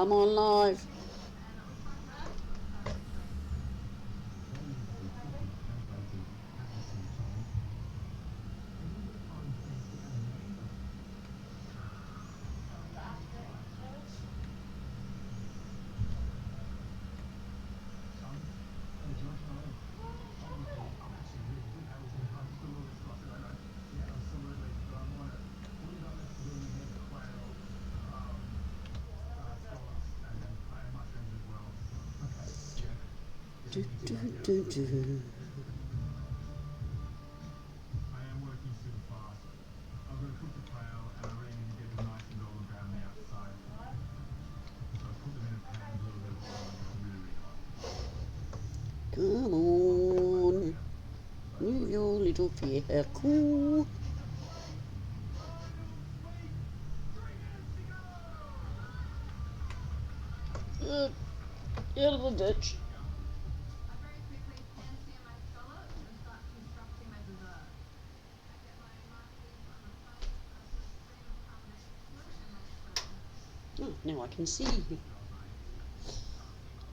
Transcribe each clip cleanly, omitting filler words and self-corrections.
I'm on live. Do, do, do, do. Come on. Move your little vehicle. Out of the ditch. Oh, now I can see.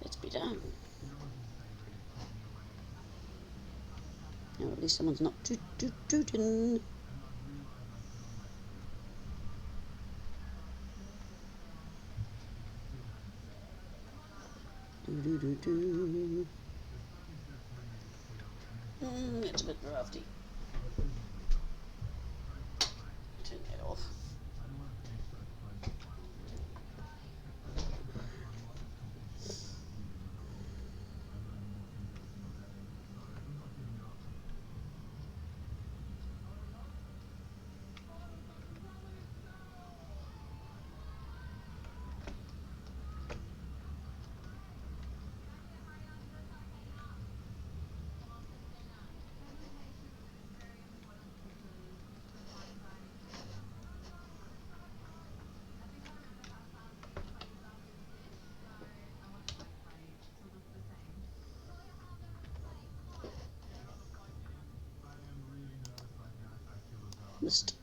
Let's be done. Now at least someone's not tooting. Do. It's a bit drafty. Turn that off. Missed.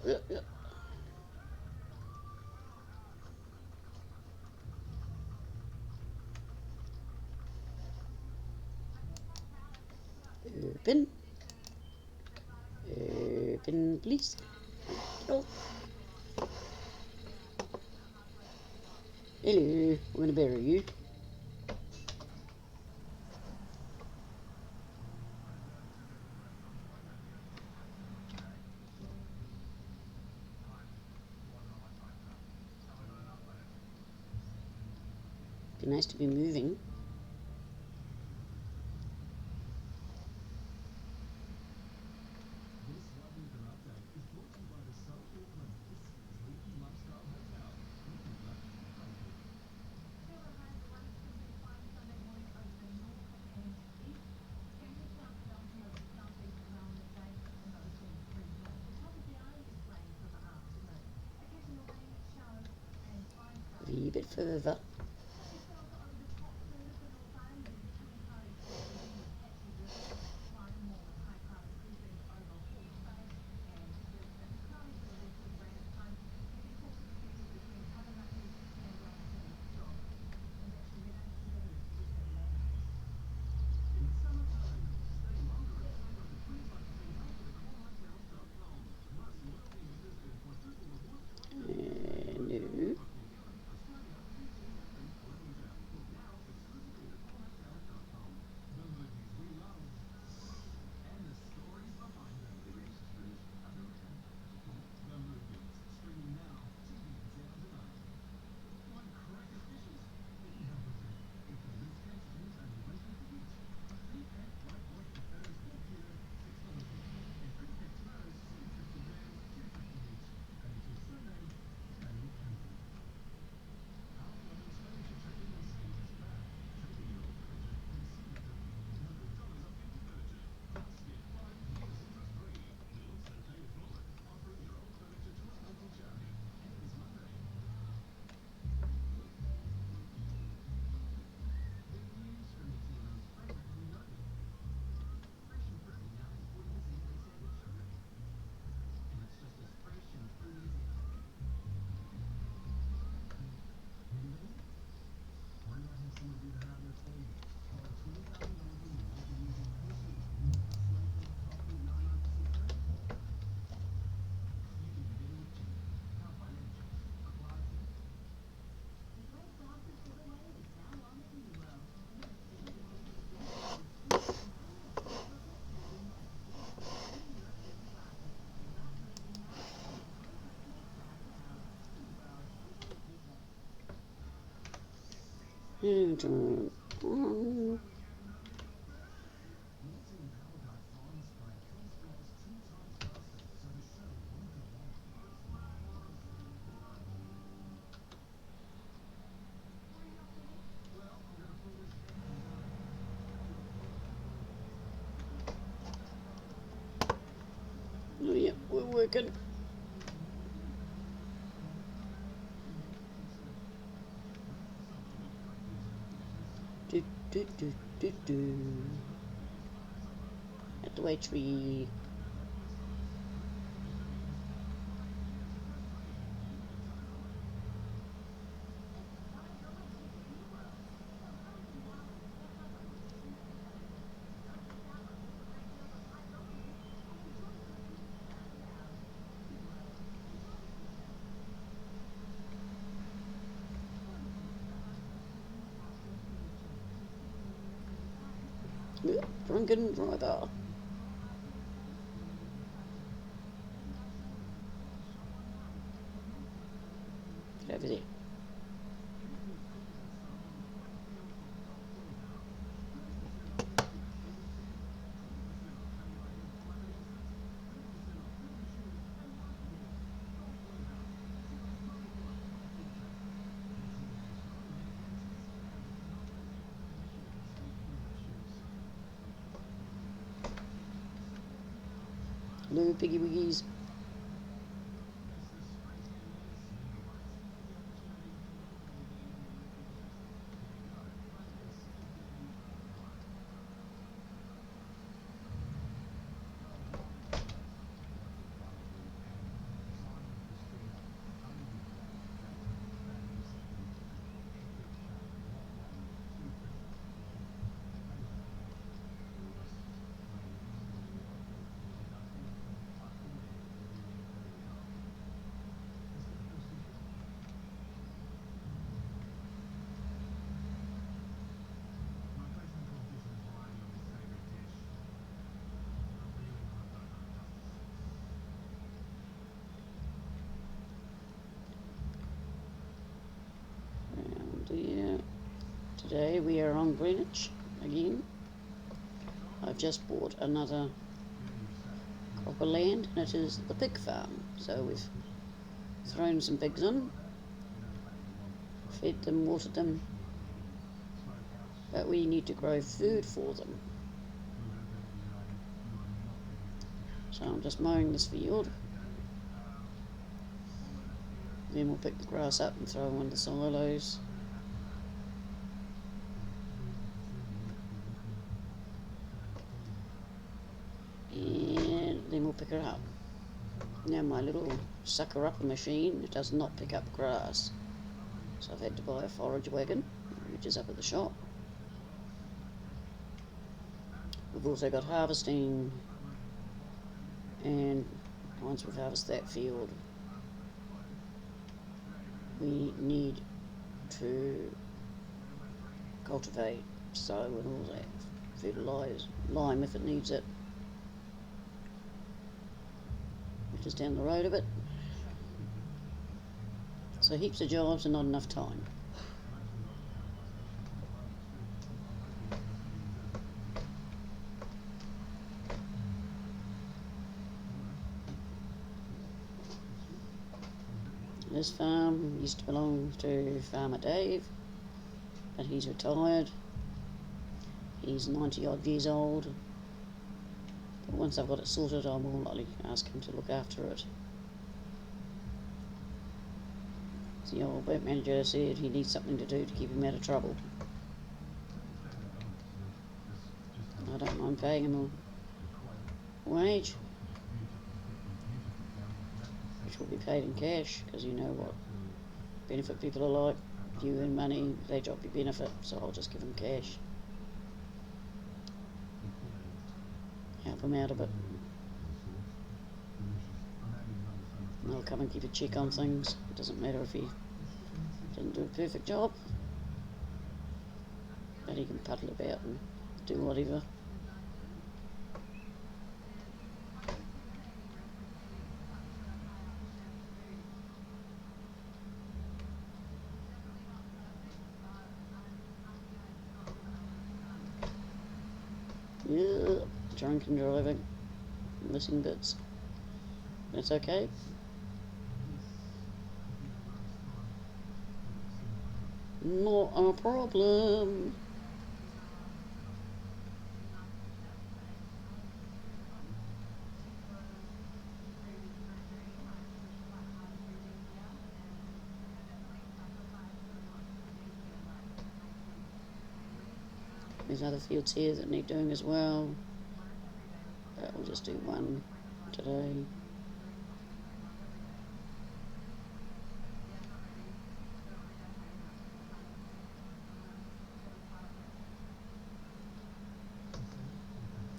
Yeah. Open. Open, please. Oh. Hello, I'm going to bury you. Be nice to be moving. A wee bit further. No. And, oh yeah, we're working. Do, do, do, do, do. At the way tree. Drunken driver. Get over there. Hello, piggy wiggies. Yeah. Today we are on Greenwich again. I've just bought another crop of land, and it is the pig farm. So we've thrown some pigs in, fed them, watered them, but we need to grow food for them. So I'm just mowing this field. Then we'll pick the grass up and throw them in the silos. And then we'll pick her up. Now my little sucker upper machine does not pick up grass, so I've had to buy a forage wagon, which is up at the shop. We've also got harvesting, and once we've harvested that field, we need to cultivate, sow and all that, fertilise, lime if it needs it, which is down the road a bit. So heaps of jobs and not enough time. This farm used to belong to Farmer Dave, but he's retired. He's 90 odd years old. But once I've got it sorted, I will likely ask him to look after it. The old bank manager said he needs something to do to keep him out of trouble. I don't mind paying him a wage, which will be paid in cash, because you know what benefit people are like. If you earn money, they drop your benefit, so I'll just give him cash. Help him out a bit. And I'll come and keep a check on things. It doesn't matter if he didn't do a perfect job, but he can puddle about and do whatever. Yeah, drunken driving, missing bits. That's okay. Not a problem. There's other fields here that need doing as well. But we'll just do one today.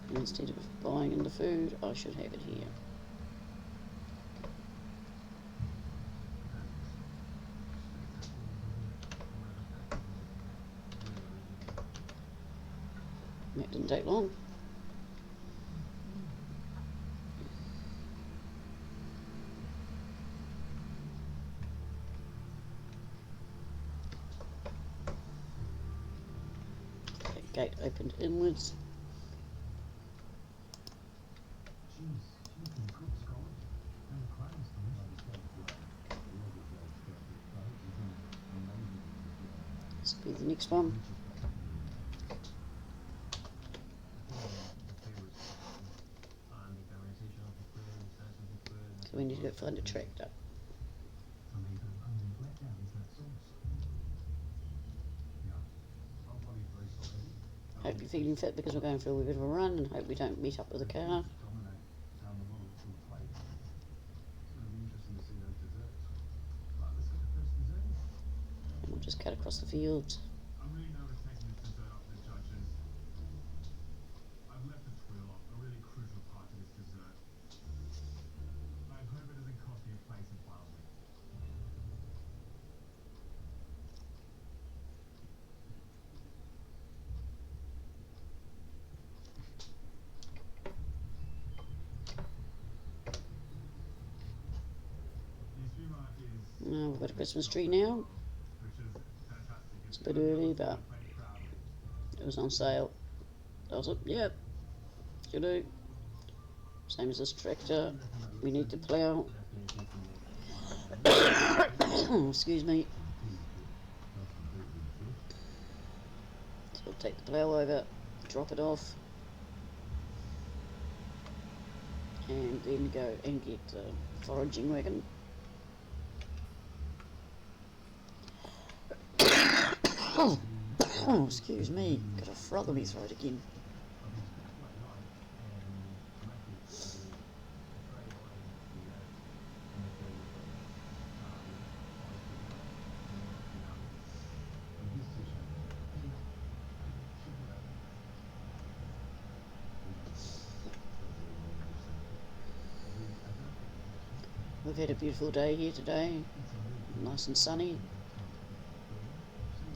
And instead of buying in the food, I should have it here. That didn't take long. Okay, gate opened inwards. This will be the next one. So we need to go find a tractor. Hope you're feeling fit because we're going for a wee bit of a run, and hope we don't meet up with a car. And we'll just cut across the fields. We've got a Christmas tree now. It's a bit early, but it was on sale. Does it? Yep. You do. Same as this tractor. We need to plough. Excuse me. So we'll take the plough over, drop it off, and then go and get the foraging wagon. Oh, excuse me, got a frog in my throat again. We've had a beautiful day here today, nice and sunny.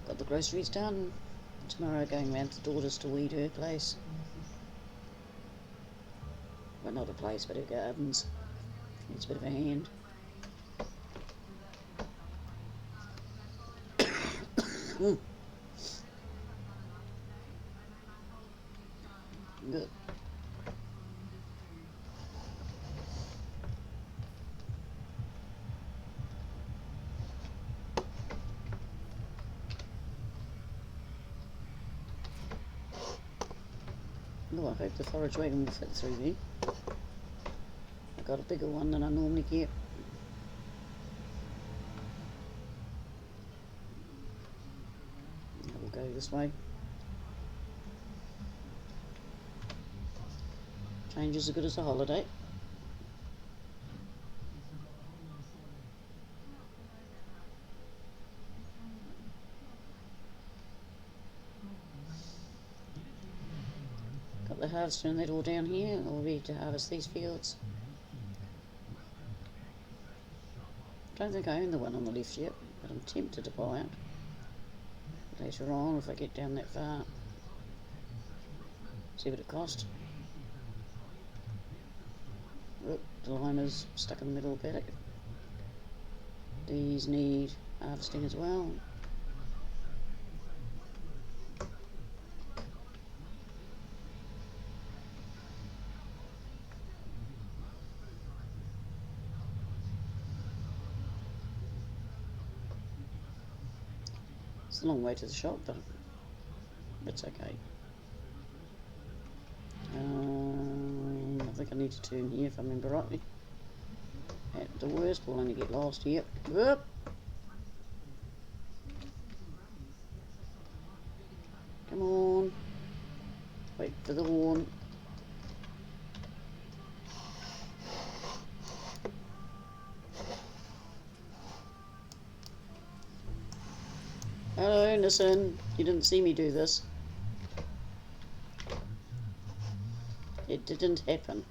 Got the groceries done. Tomorrow going round to the daughter's to weed her place. Well, not a place, but her gardens. Needs a bit of a hand. Good. Oh, I hope the forage wagon will fit through there. I got a bigger one than I normally get. We'll go this way. Change is as good as a holiday. Got the harvester and that all down here, all ready to harvest these fields. Don't think I own the one on the left yet, but I'm tempted to buy it later on if I get down that far. See what it cost. Look, the limer's stuck in the middle of the paddock. These need harvesting as well. It's a long way to the shop, but it's okay. I think I need to turn here if I remember rightly. At the worst, we'll only get lost here. Whoop! Come on. Wait for the horn. Hello, listen. You didn't see me do this. It didn't happen.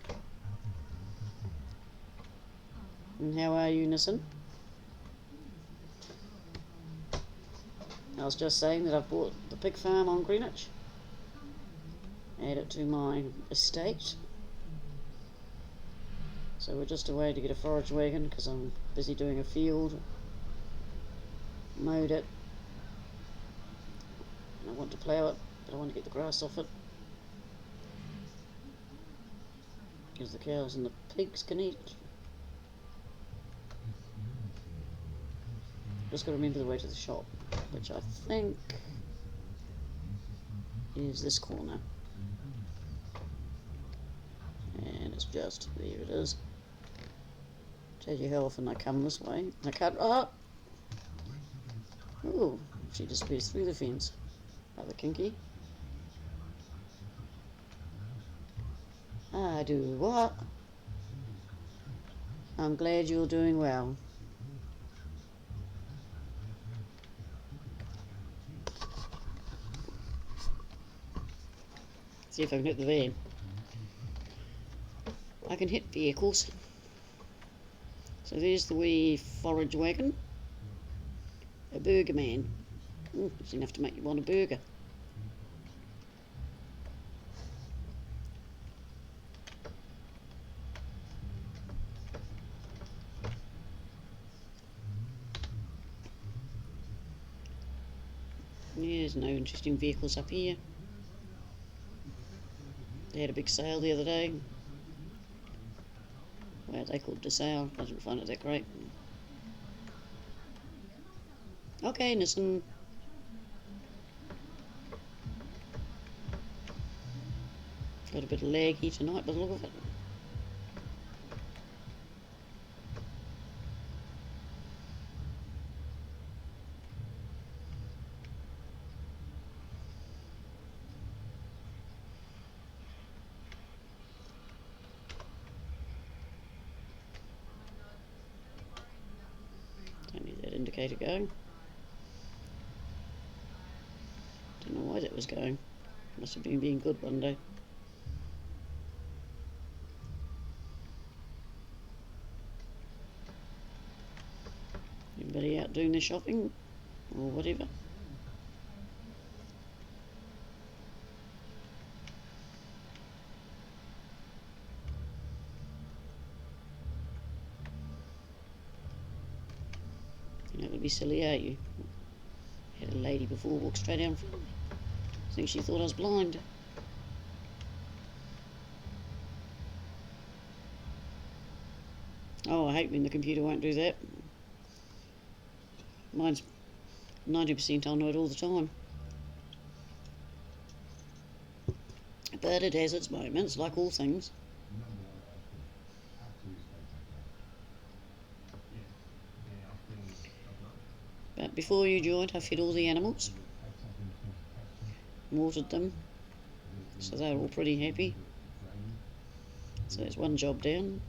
And how are you, Nissan? I was just saying that I've bought the pig farm on Greenwich. Add it to my estate. So we're just away to get a forage wagon because I'm busy doing a field. Mowed it. And I want to plough it, but I want to get the grass off it. Because the cows and the pigs can eat it. Just got to remember the way to the shop, which I think is this corner. And it's just, there it is. Tell you how often I come this way. I can't, oh, she disappears through the fence. Rather kinky. I do what? I'm glad you're doing well. See if I can hit the van. I can hit vehicles. So there's the wee forage wagon. A burger man. Ooh, it's enough to make you want a burger. There's no interesting vehicles up here. They had a big sale the other day. Well, they called it a sale. I didn't find it that great. Okay, Nissan. Got a bit of laggy tonight by the look of it. Don't need that indicator going. Don't know why that was going. Must have been being good one day. Anybody out doing their shopping or whatever? You're not going to be silly, are you? Had a lady before walk straight down front. I think she thought I was blind. Oh, I hate when the computer won't do that. Mine's 90% on it all the time. But it has its moments, like all things. But before you joined, I fed all the animals, watered them, so they're all pretty happy. So that's one job down.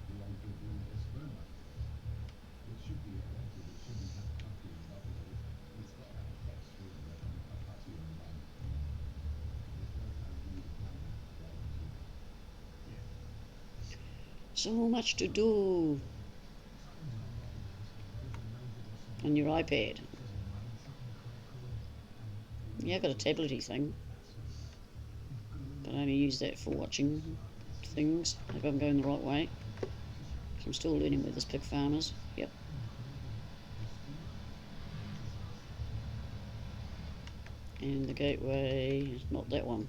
So much to do on your iPad. Yeah, I've got a tablet-y thing, but I only use that for watching things. I hope I'm going the right way. I'm still learning where this pig farm is. Yep. And the gateway is not that one.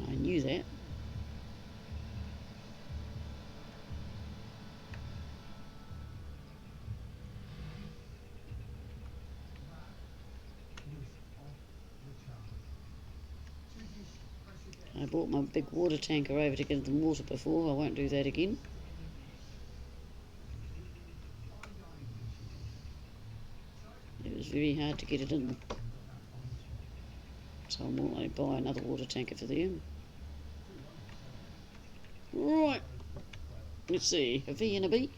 I knew that. I brought my big water tanker over to get them water before. I won't do that again. It was very hard to get it in. So I will likely buy another water tanker for them. Right. Let's see. A V and a B.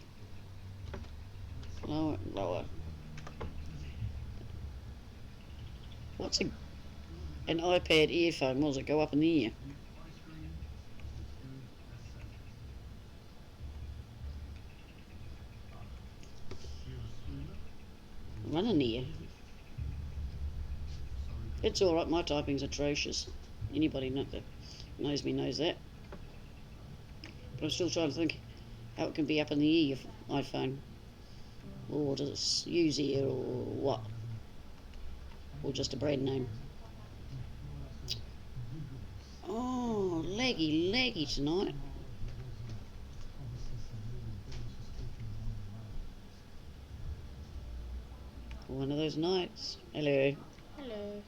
Lower, lower. What's an iPad earphone? What does it go up in the ear? Run in the ear. It's alright, my typing's atrocious. Anybody that knows me knows that. But I'm still trying to think how it can be up in the ear, iPhone. Or does it use ear or what? Or just a brand name? Oh, laggy tonight. One of those nights. Hello. Hello.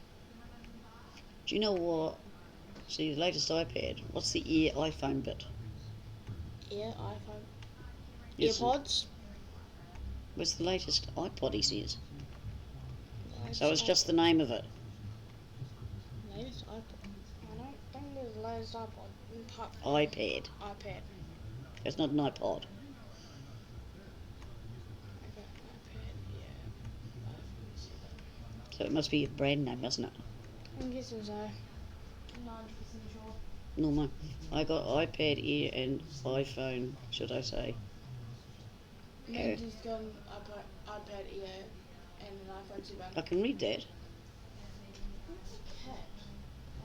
Do you know what? See, the latest iPad. What's the ear iPhone bit? Yeah, iPhone. Yes. Earpods. What's the latest iPod, he says? Latest So it's just the name of it. Latest iPod. I don't think there's the latest iPod. iPad. iPad. It's not an iPod. Okay, iPad, yeah. So it must be a brand name, mustn't it? I'm guessing so. 90% sure. No, no. I got iPad Air and iPhone, should I say. Maybe just got an iPad Air and an iPhone 7. I can read that. What's a cat?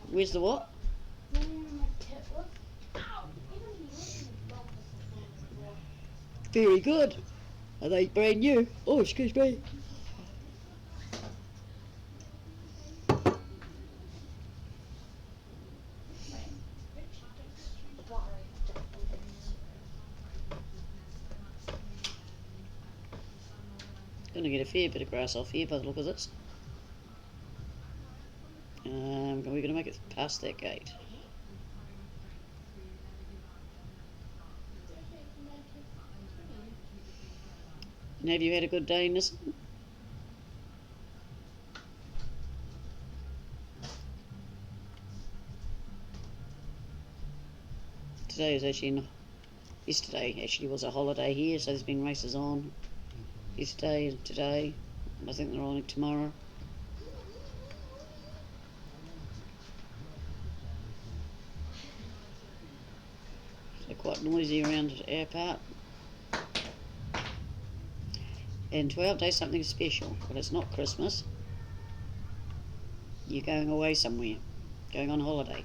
Where's the what? No, my cat. Look. Ow! Even he Very good. Are they brand new? Oh, excuse me. Gonna get a fair bit of grass off here by the look of this. We're gonna make it past that gate. And have you had a good day, Nissan? Today is actually yesterday actually was a holiday here, so there's been races on yesterday and today. I think they're on tomorrow. So quite noisy around our part. And 12 days something special, but it's not Christmas. You're going away somewhere, going on holiday.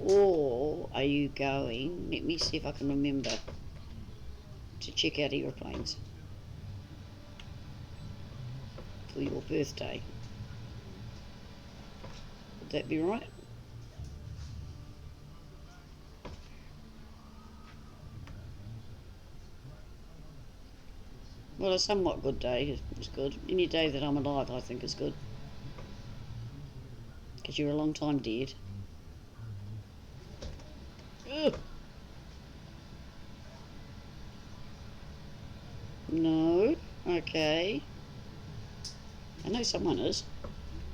Or are you going, let me see if I can remember, to check out aeroplanes for your birthday? Would that be right? Well, a somewhat good day is good. Any day that I'm alive I think is good. Because you're a long time dead. Ugh. No? Okay. I know someone is.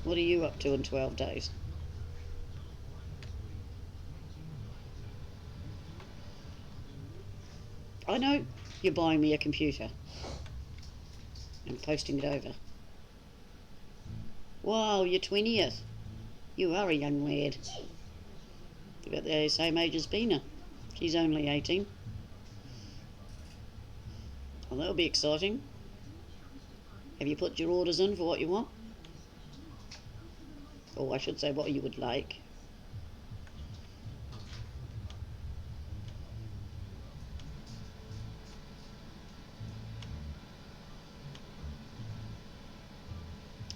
What are you up to in 12 days? I know. You're buying me a computer and posting it over. Wow, you're 20th. You are a young lad. About the same age as Bina. She's only 18. Well, that'll be exciting. Have you put your orders in for what you want? Or I should say what you would like.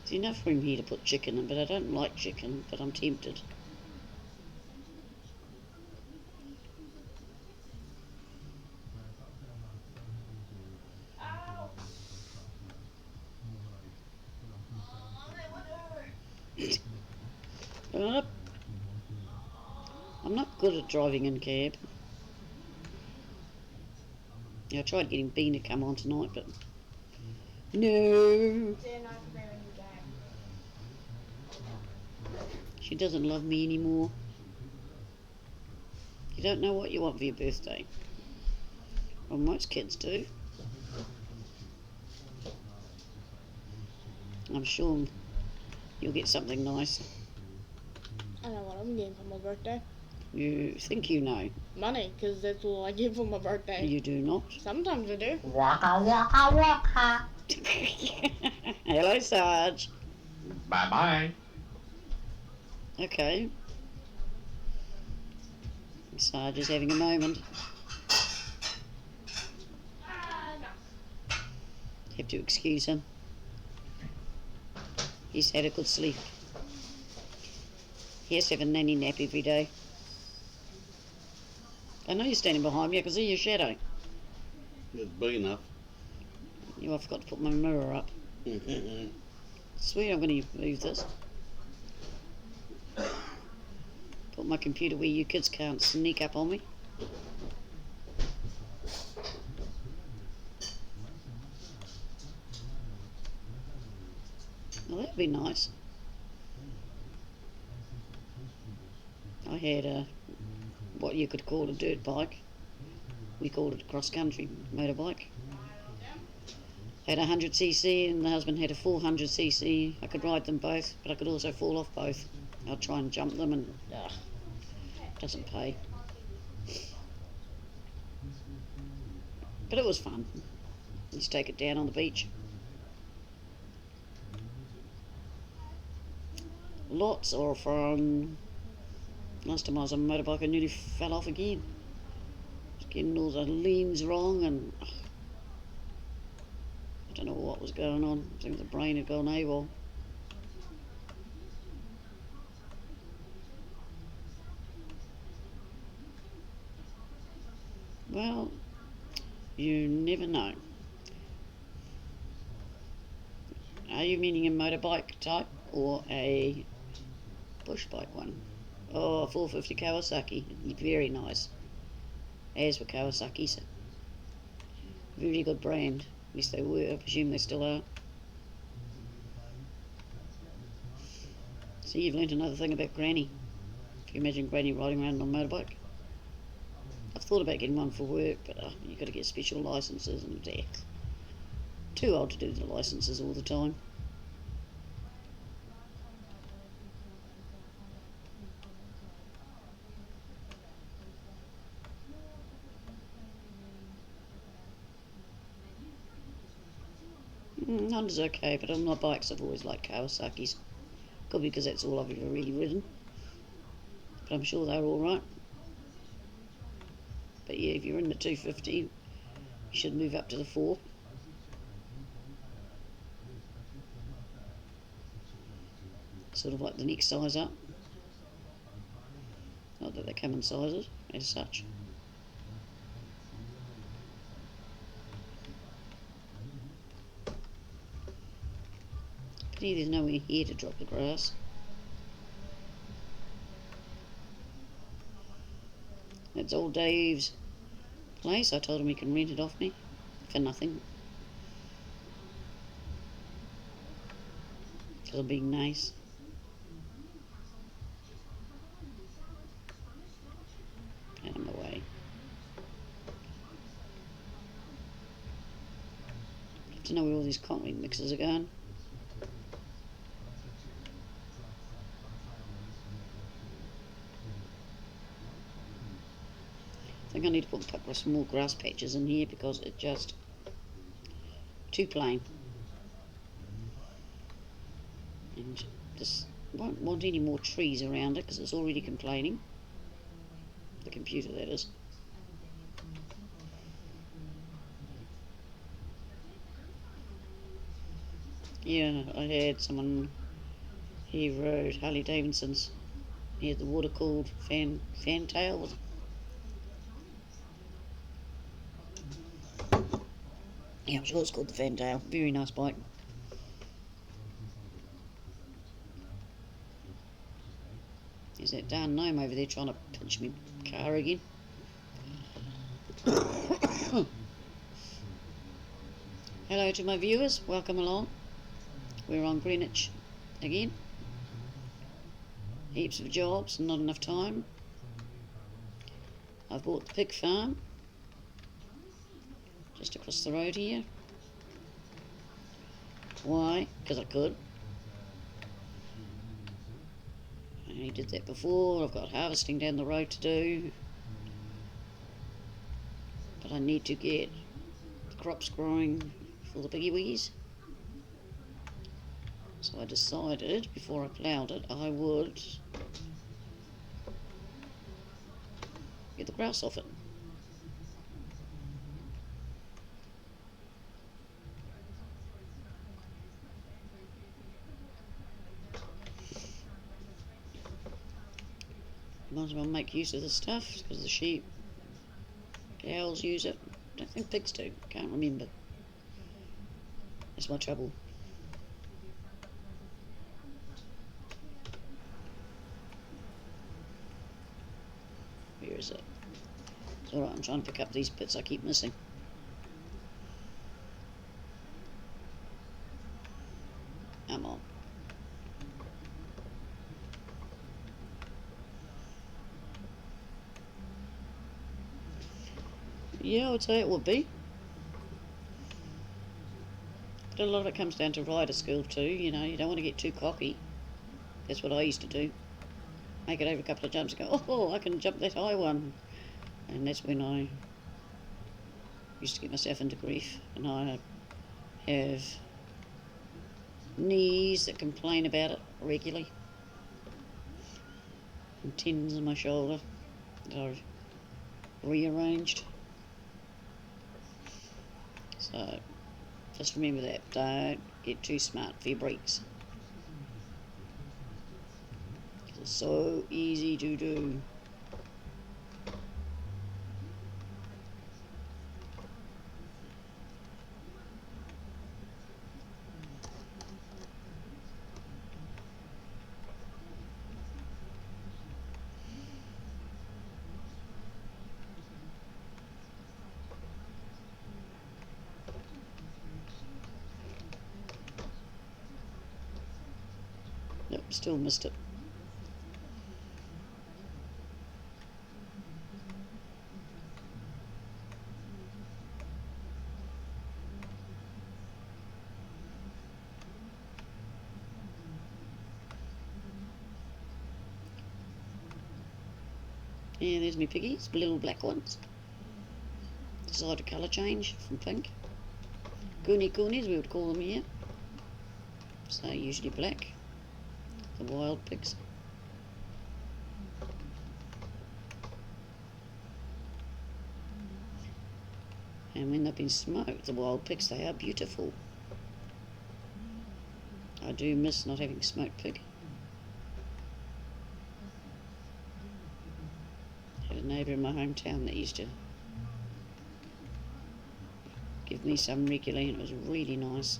There's enough room here to put chicken in, but I don't like chicken, but I'm tempted. Up. good at driving in cab. Yeah, I tried getting Bean to come on tonight, but no. She doesn't love me anymore. You don't know what you want for your birthday. Well, most kids do. I'm sure you'll get something nice. I know what I'm getting for my birthday. You think you know. Money, because that's all I get for my birthday. You do not. Sometimes I do. Waka waka waka. Hello, Sarge. Bye-bye. Okay. Sarge is having a moment. Have to excuse him. He's had a good sleep. He has to have a nanny nap every day. I know you're standing behind me, I can see your shadow. It's big enough. I forgot to put my mirror up. Sweet, I'm going to move this. Put my computer where you kids can't sneak up on me. Well, that'd be nice. I had a, what you could call a dirt bike. We called it a cross-country motorbike. I had a 100cc and the husband had a 400cc. I could ride them both, but I could also fall off both. I'd try and jump them and doesn't pay. But it was fun. Just take it down on the beach. Lots of fun. Last time I was on a motorbike I nearly fell off again. I was getting all the leans wrong and I don't know what was going on. I think the brain had gone AWOL. Well, you never know. Are you meaning a motorbike type or a push bike one? Oh, 450 Kawasaki. Very nice. As were Kawasaki's. Very good brand. At least they were. I presume they still are. So you've learnt another thing about Granny. If you imagine Granny riding around on a motorbike. I've thought about getting one for work, but you've got to get special licences and too old to do the licences all the time. Honda's okay, but on my bikes I've always liked Kawasaki's. Could be because that's all I've ever really ridden. But I'm sure they're alright. But yeah, if you're in the 250, you should move up to the 4. Sort of like the next size up. Not that they come in sizes as such. Pity there's nowhere here to drop the grass. That's all Dave's place. I told him he can rent it off me for nothing. Because I'm being nice. Out of my way. I have to know where all these concrete mixers are going. I think I need to put a couple of small grass patches in here because it's just too plain. And just won't want any more trees around it because it's already complaining. The computer, that is. Yeah, I had someone, he rode Harley Davidson's. He had the water cooled fantail. Was it? Yeah, I'm sure it's called the Fantail. Very nice bike. There's that darn gnome over there trying to pinch me car again. Hello to my viewers, welcome along. We're on Greenwich again. Heaps of jobs, not enough time. I've bought the pig farm just across the road here. Why? Because I could. I only did that before. I've got harvesting down the road to do. But I need to get the crops growing for the piggy wiggies. So I decided before I ploughed it I would get the grass off it. Might as well make use of the stuff because the sheep, cows use it. I don't think pigs do, can't remember. That's my trouble. Where is it? It's alright, I'm trying to pick up these bits I keep missing. Come on. Yeah, I would say it would be. But a lot of it comes down to rider skill too, you know, you don't want to get too cocky. That's what I used to do. Make it over a couple of jumps and go, oh, I can jump that high one. And that's when I used to get myself into grief. And I have knees that complain about it regularly. And tendons in my shoulder that I've rearranged. So just remember that. Don't get too smart for your brakes. It's so easy to do. Nope, still missed it. Yeah, there's my piggies, little black ones. Decided to colour change from pink. Coonies we would call them here. So usually black. The wild pigs. And when they've been smoked, the wild pigs, they are beautiful. I do miss not having smoked pig. Had a neighbour in my hometown that used to give me some regularly, and it was really nice.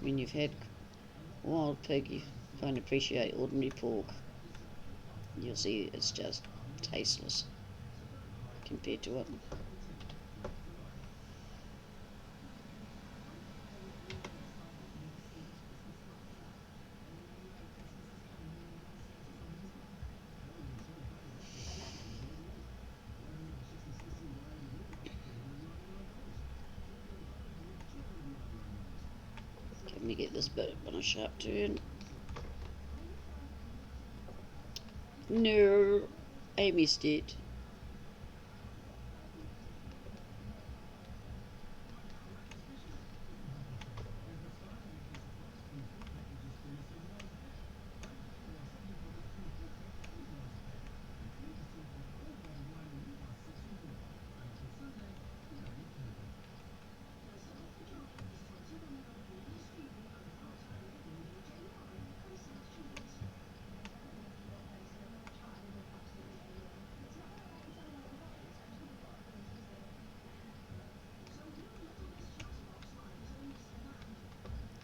When you've had wild pig, you won't appreciate ordinary pork. You'll see it's just tasteless compared to it. Let me get this bit on a sharp turn. No, I missed it.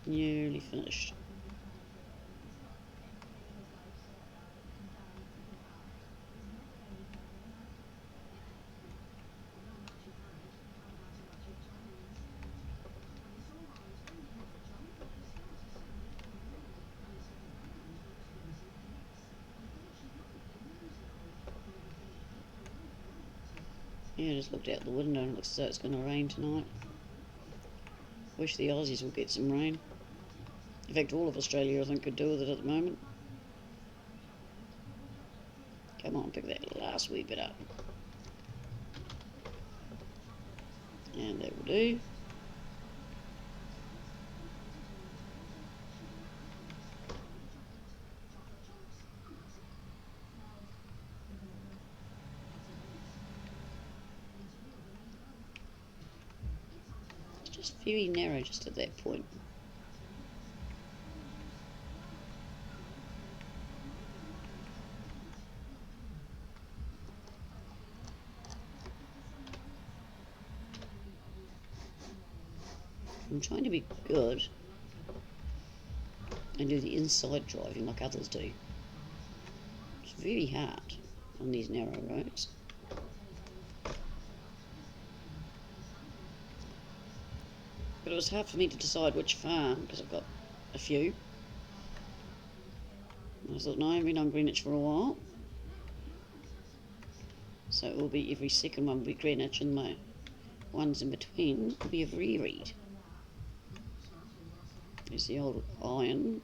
Nearly finished. Yeah, I just looked out the window and it looks as though it's going to rain tonight. Wish the Aussies would get some rain. In fact, all of Australia, I think, could do with it at the moment. Come on, pick that last wee bit up. And that will do. It's just very narrow just at that point. I'm trying to be good and do the inside driving like others do. It's very hard on these narrow roads. But it was hard for me to decide which farm because I've got a few. I thought, no, I've been on Greenwich for a while. So it will be every second one will be Greenwich and my ones in between will be a reread. There's the old iron.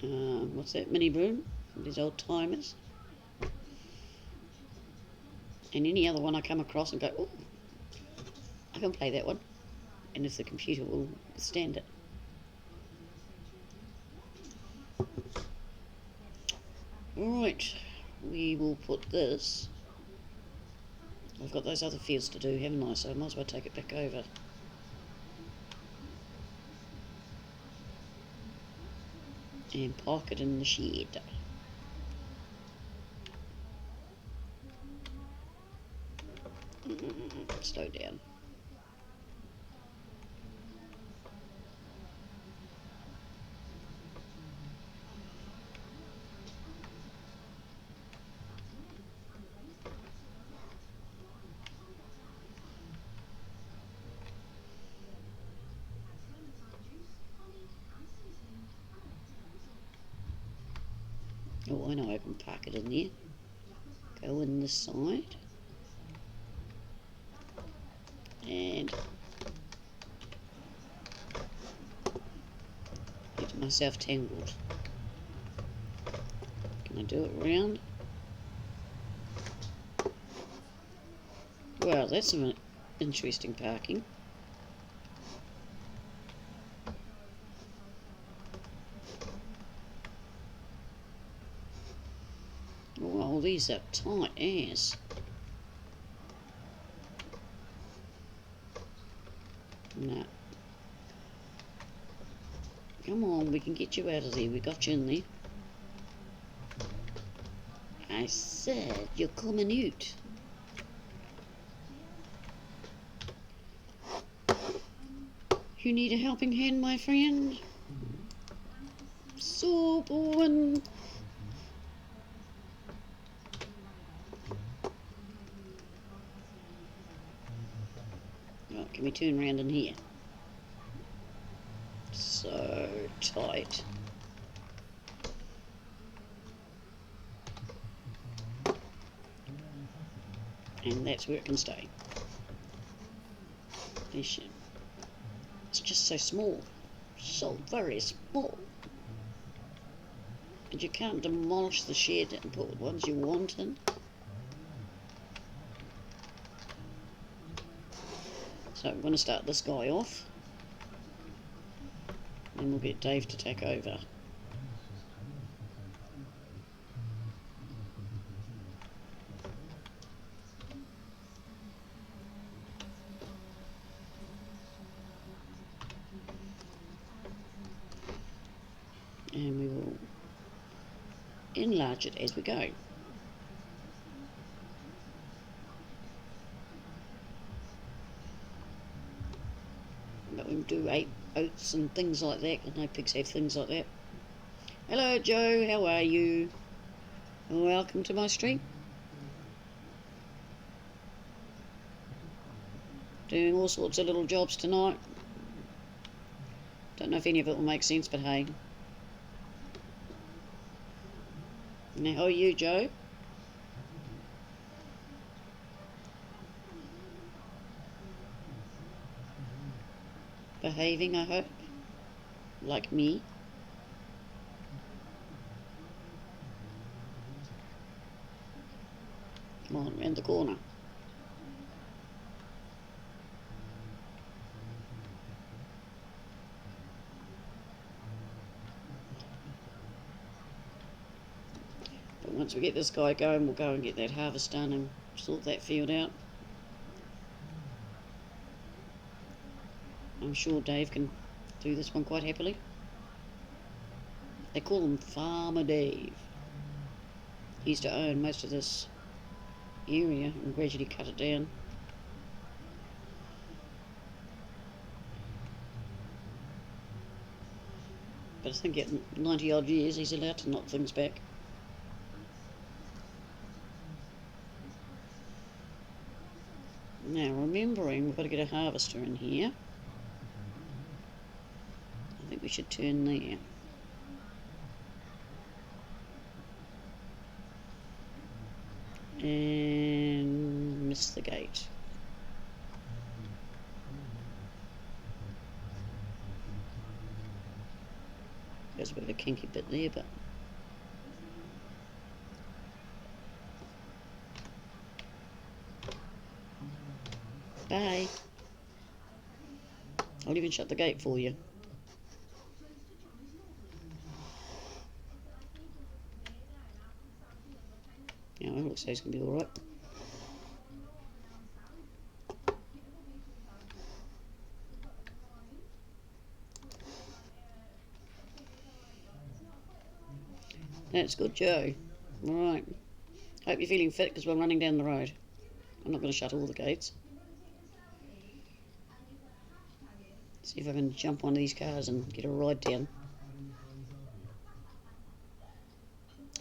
What's that? Mini broom. These old timers. And any other one I come across and go, oh, I can play that one. And if the computer will withstand it. Alright, we will put this. I've got those other fields to do, haven't I? So I might as well take it back over. And park it in the shed. Slow down. Oh, I know I can park it in there. Go in this side. And get myself tangled. Can I do it round? Well, that's some interesting parking. Well, these are tight as. No. Come on, we can get you out of there. We got you in there. I said you're coming out. You need a helping hand, my friend? So boring. Right, can we turn around in here? So tight. And that's where it can stay. It's just so small. So very small. And you can't demolish the shed and put ones you want in. So I'm going to start this guy off. Then we'll get Dave to take over. And we will enlarge it as we go. But we do oats and things like that, because no pigs have things like that. Hello Joe, how are you? Welcome to my stream. Doing all sorts of little jobs tonight. Don't know if any of it will make sense, but hey. Now, how are you, Joe? Behaving, I hope. Like me. Come on, round the corner. But once we get this guy going, we'll go and get that harvest done and sort that field out. I'm sure Dave can do this one quite happily. They call him Farmer Dave. He used to own most of this area and gradually cut it down. But I think at 90 odd years he's allowed to knock things back. Now remembering we've got to get a harvester in here. I think we should turn there. And miss the gate. There's a bit of a kinky bit there, but bye. I'll even shut the gate for you. Yeah, it looks like it's going to be alright. That's good, Joe. Alright. Hope you're feeling fit because we're running down the road. I'm not going to shut all the gates. See if I can jump one of these cars and get a ride down.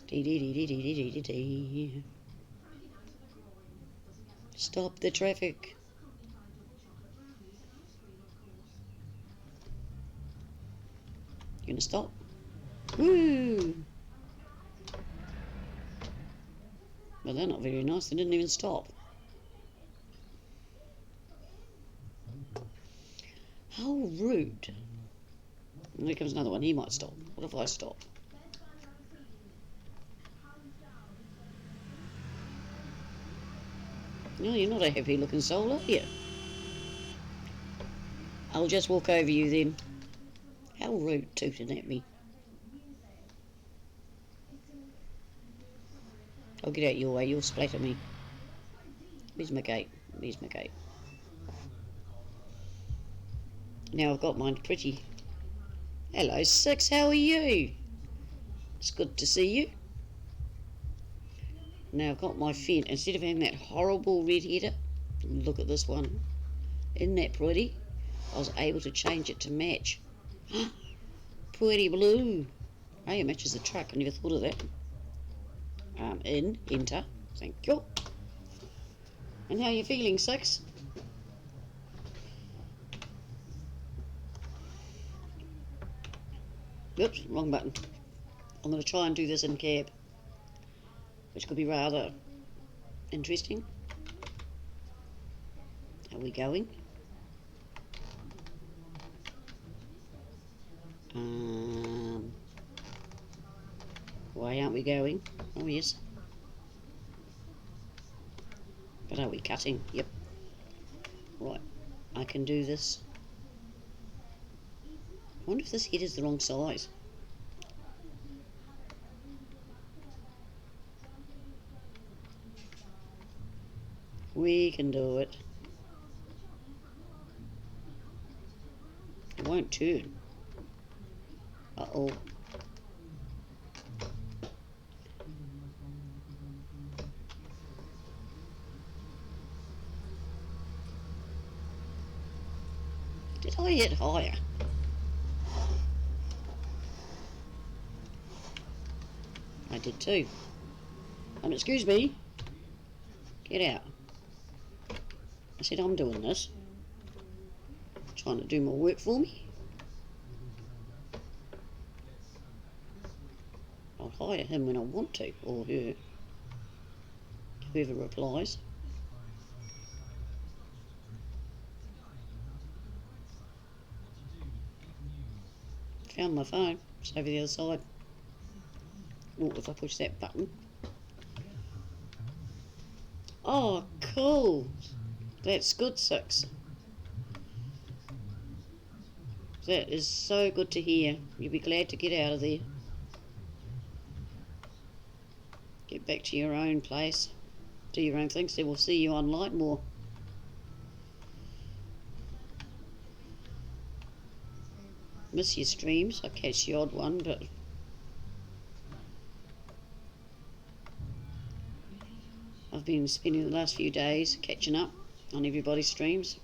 Dee dee dee dee dee dee dee dee. Stop the traffic. You gonna stop? Woo! Well, they're not very nice. They didn't even stop. How rude. And there comes another one. He might stop. What if I stop? No, you're not a happy looking soul, are you? I'll just walk over you then. How rude, tooting at me. I'll get out your way. You'll splatter me. Where's my gate? Where's my gate? Now I've got mine pretty. Hello, Six. How are you? It's good to see you. Now I've got my fence. Instead of having that horrible red header, look at this one. Isn't that pretty? I was able to change it to match. Pretty blue. Hey, it matches the truck. I never thought of that. Enter. Thank you. And how are you feeling, Six? Oops, wrong button. I'm going to try and do this in cab, which could be rather interesting. Are we going? Why aren't we going? Oh yes. But are we cutting? Yep. Right, I can do this. I wonder if this head is the wrong size. We can do it. It won't turn. Uh-oh. Did I hit higher? I did too. Excuse me. Get out. I said I'm doing this. Trying to do my work for me. I'll hire him when I want to, or her. Whoever replies. Found my phone. It's over the other side. Oh, if I push that button. Oh, cool. That's good, 6. That is so good to hear. You'll be glad to get out of there. Get back to your own place. Do your own things. Then we'll see you online more. Miss your streams. I catch the odd one, but I've been spending the last few days catching up on everybody's streams.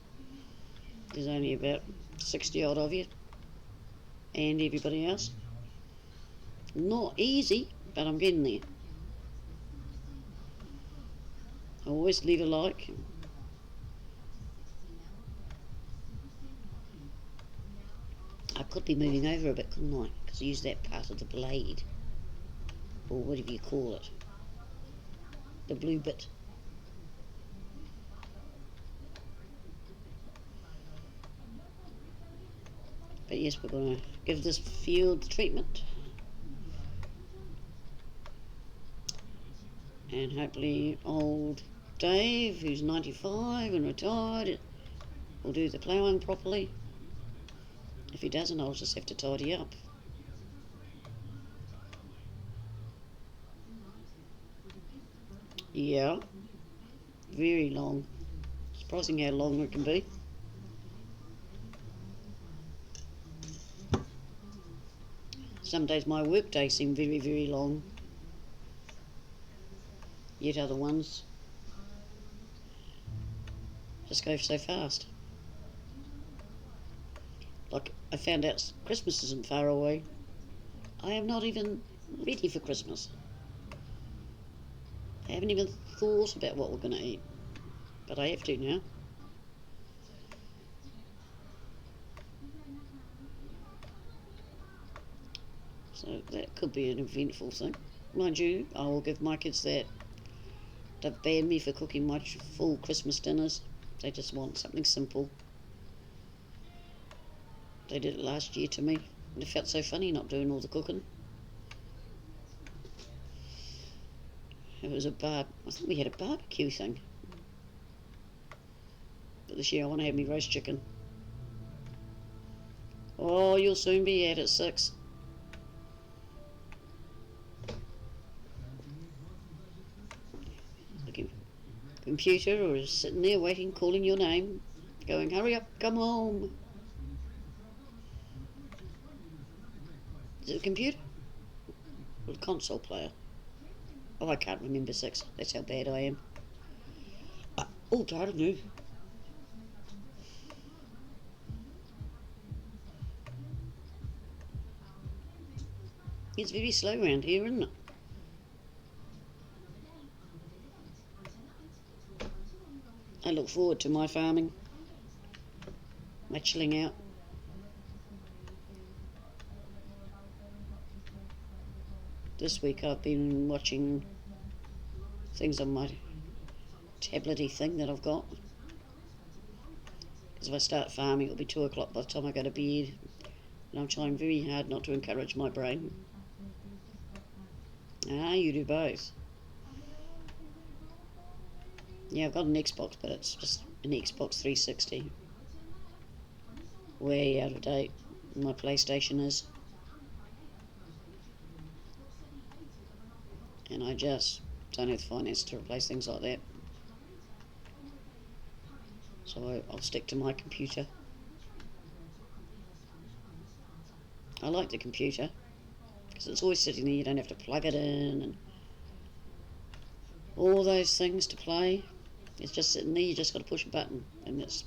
There's only about 60 odd of you and everybody else. Not easy, but I'm getting there. Always leave a like. I could be moving over a bit, couldn't I? Because I use that part of the blade, or whatever you call it, the blue bit. But yes, we're going to give this field treatment, and hopefully old Dave, who's 95 and retired, will do the ploughing properly. If he doesn't, I'll just have to tidy up. Yeah, very long. Surprising how long it can be. Some days my work days seem very, very long. Yet other ones just go so fast. Like, I found out Christmas isn't far away. I am not even ready for Christmas. I haven't even thought about what we're going to eat. But I have to now. So that could be an eventful thing. Mind you, I will give my kids that. They've banned me for cooking my full Christmas dinners. They just want something simple. They did it last year to me. And it felt so funny not doing all the cooking. It was I think we had a barbecue thing. But this year I want to have me roast chicken. Oh, you'll soon be at 6. The computer is sitting there waiting, calling your name, going, hurry up, come home. Is it a computer? Or a console player? Oh, I can't remember 6. That's how bad I am. Oh, God, no. It's very slow around here, isn't it? I look forward to my farming, my chilling out. This week I've been watching things on my tablety thing that I've got. Because if I start farming, it'll be 2 o'clock by the time I go to bed. And I'm trying very hard not to encourage my brain. Ah, you do both. Yeah, I've got an Xbox, but it's just an Xbox 360. Way out of date. My PlayStation is. And I just don't have the finance to replace things like that. So I'll stick to my computer. I like the computer because it's always sitting there, you don't have to plug it in and all those things to play. It's just sitting there, you just got to push a button and it's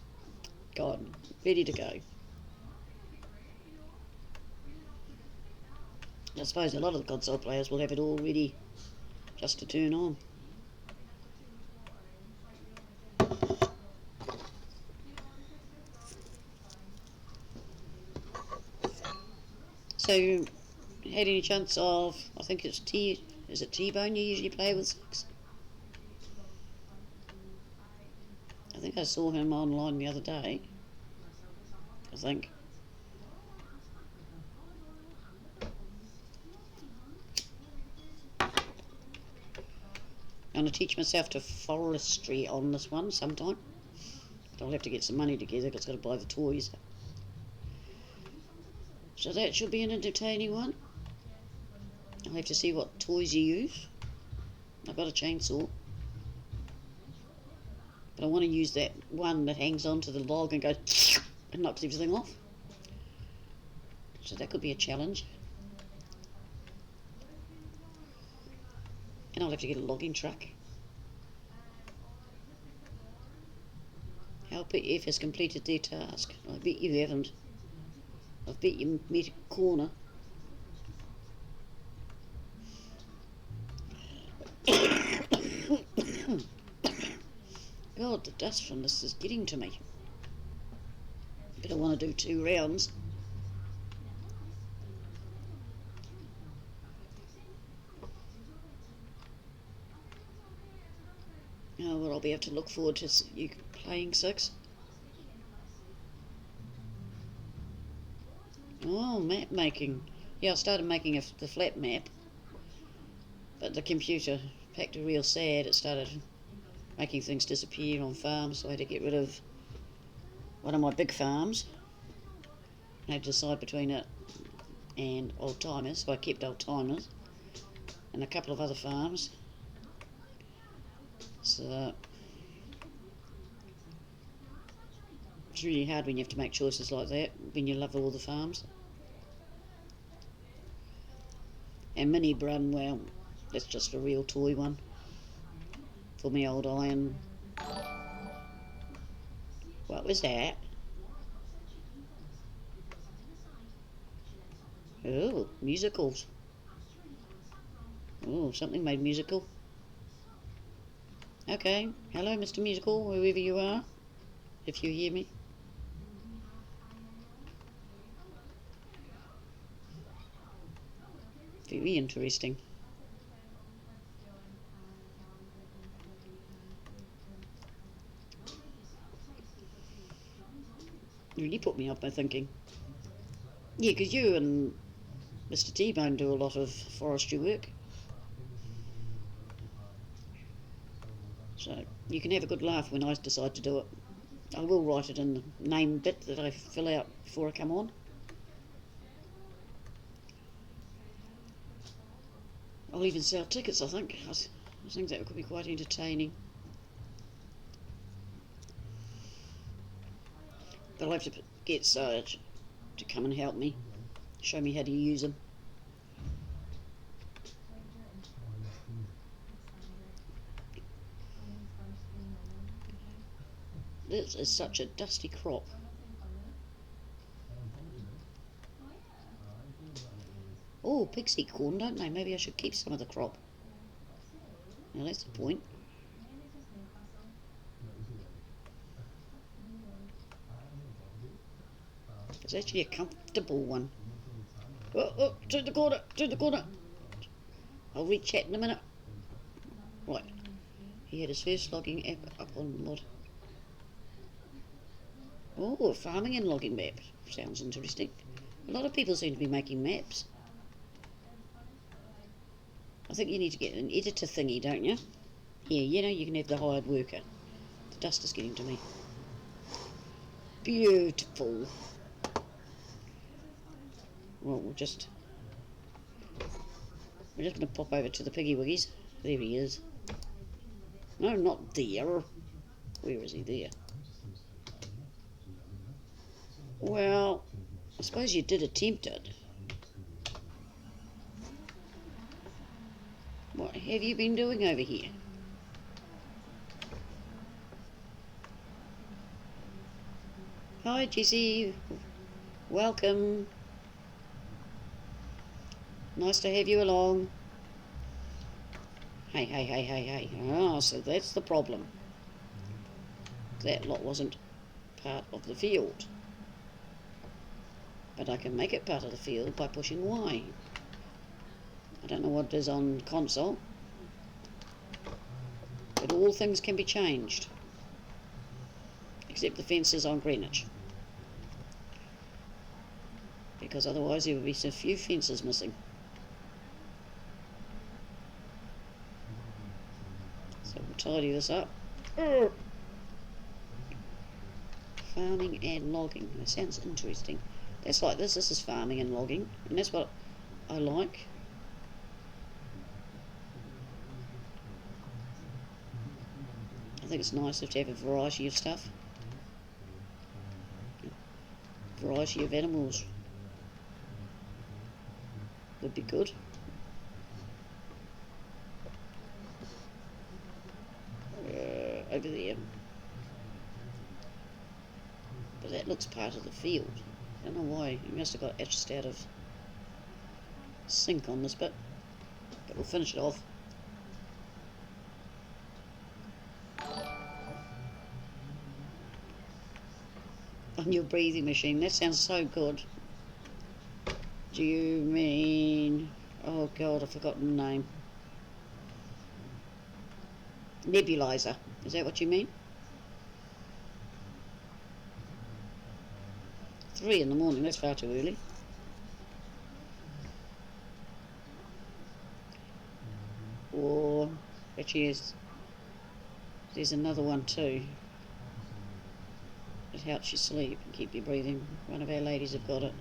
gone, ready to go. I suppose a lot of the console players will have it all ready just to turn on. So, had any chance of, I think it's is it T-Bone you usually play with, Six? I think I saw him online the other day, I think. I'm going to teach myself to forestry on this one sometime. But I'll have to get some money together because I've got to buy the toys. So that should be an entertaining one. I'll have to see what toys you use. I've got a chainsaw. But I want to use that one that hangs onto the log and goes and knocks everything off. So that could be a challenge. And I'll have to get a logging truck. Help if has completed their task. I bet you haven't. I bet you met a corner. God, the dust from this is getting to me. But I want to do 2 rounds. Oh, well, I'll be able to look forward to you playing Six. Oh, map making. Yeah, I started making the flat map, but the computer packed a real sad. It started making things disappear on farms, so I had to get rid of one of my big farms. I had to decide between it and old timers, so I kept old timers and a couple of other farms. So it's really hard when you have to make choices like that, when you love all the farms. And Mini Brun, well, that's just a real toy one for me old iron. What was that? Oh, musicals. Oh, something made musical. Okay, hello Mr. Musical, whoever you are, if you hear me. Very interesting. Really put me off by thinking. Yeah, because you and Mr. T-Bone do a lot of forestry work. So you can have a good laugh when I decide to do it. I will write it in the name bit that I fill out before I come on. I'll even sell tickets, I think. I think that could be quite entertaining. But I'll have to get Sarge to come and help me, show me how to use them. This is such a dusty crop. Oh, pigs eat corn, don't they? Maybe I should keep some of the crop. Now that's the point. It's actually a comfortable one. Oh, to the corner, to the corner. I'll reach that in a minute. Right. He had his first logging app up on mod. Oh, farming and logging map. Sounds interesting. A lot of people seem to be making maps. I think you need to get an editor thingy, don't you? Here, you know, you can have the hired worker. The dust is getting to me. Beautiful. Well, we're just going to pop over to the Piggy Wiggies. There he is. No, not there. Where is he? There. Well, I suppose you did attempt it. What have you been doing over here? Hi, Jessie. Welcome. Nice to have you along. Hey, hey, hey, hey, hey. Ah, so that's the problem. That lot wasn't part of the field. But I can make it part of the field by pushing Y. I don't know what it is on console. But all things can be changed. Except the fences on Greenwich. Because otherwise there would be so few fences missing. So we'll tidy this up. Farming and logging. That sounds interesting. That's like this. This is farming and logging. And that's what I like. I think it's nice to have a variety of stuff. Variety of animals would be good. Over there. But that looks part of the field. I don't know why. You must have got etched out of sync on this bit. But we'll finish it off. On your breathing machine. That sounds so good. Do you mean... Oh God, I've forgotten the name. Nebulizer. Is that what you mean? 3 in the morning, that's far too early. Or, actually, there's another one too. It helps you sleep and keep you breathing. One of our ladies have got it.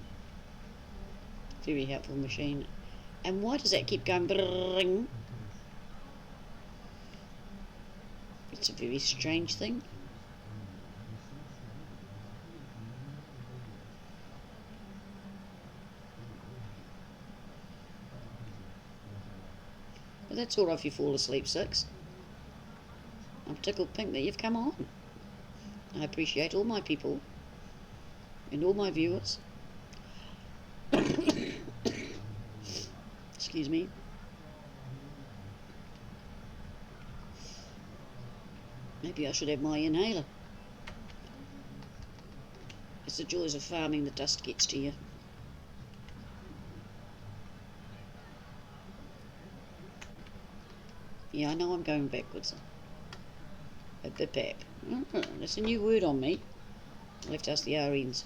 Very helpful machine. And why does that keep going brrrring? It's a very strange thing. But that's all right if you fall asleep, Six. I'm tickled pink that you've come on. I appreciate all my people and all my viewers. Excuse me. Maybe I should have my inhaler. It's the joys of farming, the dust gets to you. Yeah, I know I'm going backwards. A bipap. Oh, that's a new word on me. I'll have to ask the RNs.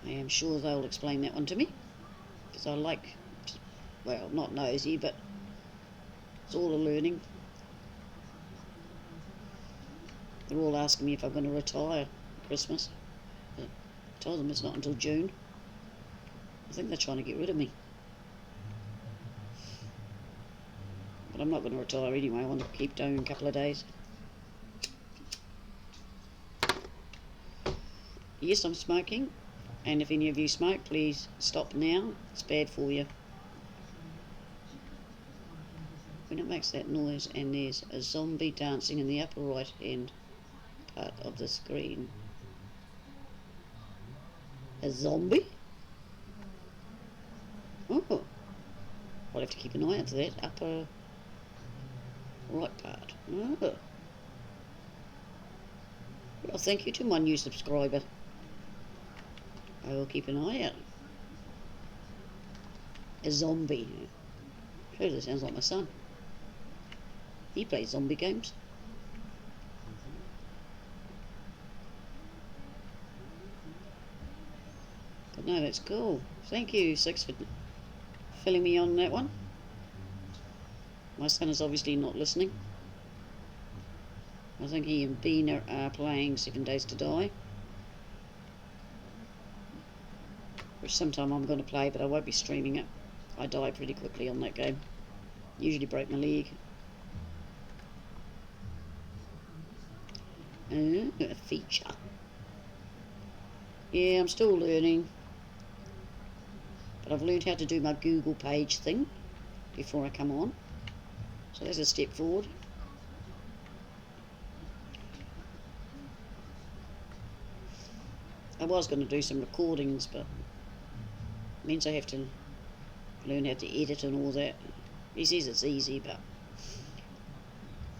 I am sure they'll explain that one to me. Because I like, well, not nosy, but it's all a learning. They're all asking me if I'm going to retire at Christmas. But I told them it's not until June. I think they're trying to get rid of me. But I'm not going to retire anyway. I want to keep doing a couple of days. Yes, I'm smoking. And if any of you smoke, please stop now. It's bad for you. When it makes that noise and there's a zombie dancing in the upper right hand part of the screen. A zombie? Oh, I'll have to keep an eye out for that upper right part. Oh. Well, thank you to my new subscriber. I will keep an eye out. A zombie. Sure, that sounds like my son. He plays zombie games. But no, that's cool. Thank you, Six, for filling me on that one. My son is obviously not listening. I think he and Bean are playing 7 Days to Die. Which sometime I'm going to play, but I won't be streaming it. I die pretty quickly on that game. Usually break my leg. A feature. Yeah, I'm still learning. But I've learned how to do my Google page thing before I come on. So that's a step forward. I was going to do some recordings, but it means I have to learn how to edit and all that. He says it's easy, but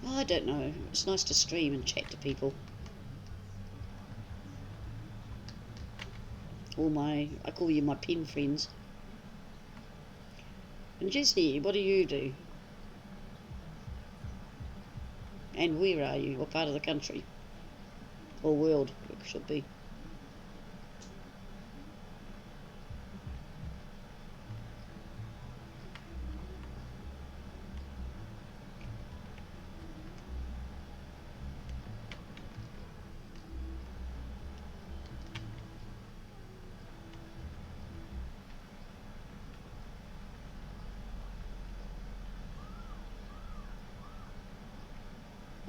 I don't know. It's nice to stream and chat to people. I call you my pen friends. And Jesse, what do you do? And where are you? What part of the country? Or world, it should be.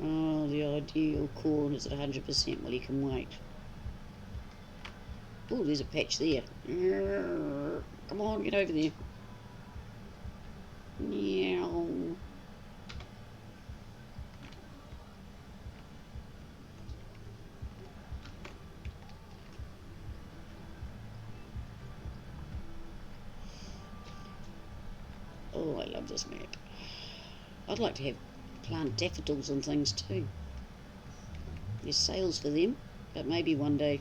Oh, the ideal corn is at 100%. Well, you can wait. Oh, there's a patch there. Come on, get over there. Meow. Oh, I love this map. I'd like to have plant daffodils and things too. There's sales for them, but maybe one day.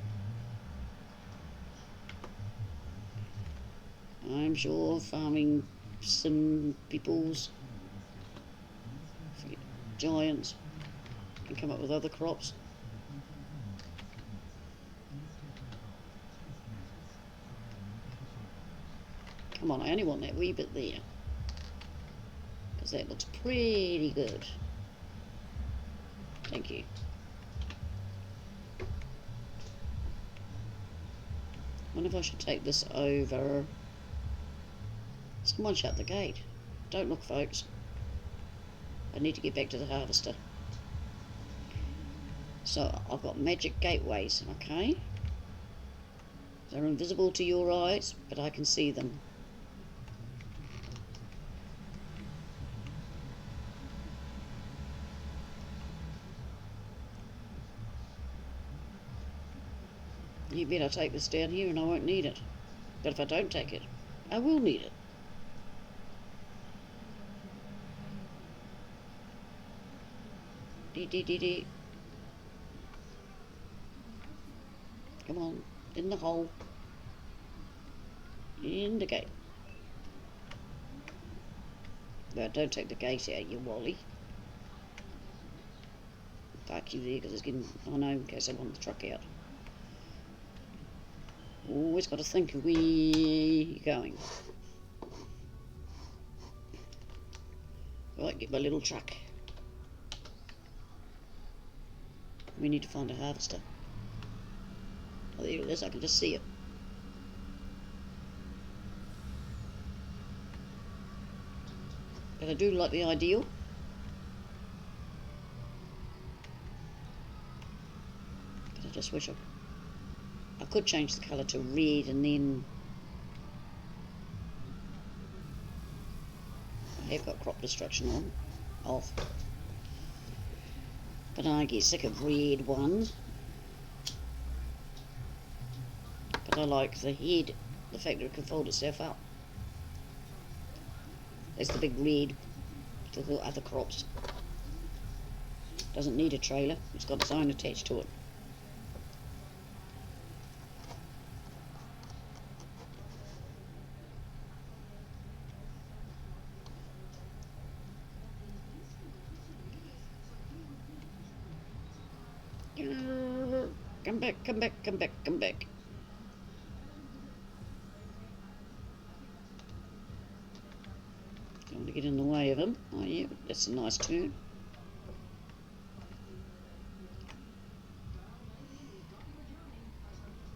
I'm sure farming sim peoples, giants, can come up with other crops. Come on, I only want that wee bit there, because that looks pretty good. Thank you. I wonder if I should take this over. Someone shut the gate. Don't look, folks. I need to get back to the harvester. So I've got magic gateways, okay? They're invisible to your eyes, but I can see them. You better take this down here and I won't need it. But if I don't take it, I will need it. Dee. Come on, in the hole. In the gate. No, don't take the gate out, you wally. Park you there because it's getting, I know, in case I want the truck out. Always got to think of where you're going. Right, get my little truck. We need to find a harvester. Oh, there it is, I can just see it. But I do like the ideal. But I just wish I could change the colour to red and then I have got crop destruction off. But I get sick of red ones. But I like the head, the fact that it can fold itself up. There's the big red for the other crops. Doesn't need a trailer, it's got its own attached to it. Come back, come back, come back, come back. Don't want to get in the way of him. Oh yeah, that's a nice turn.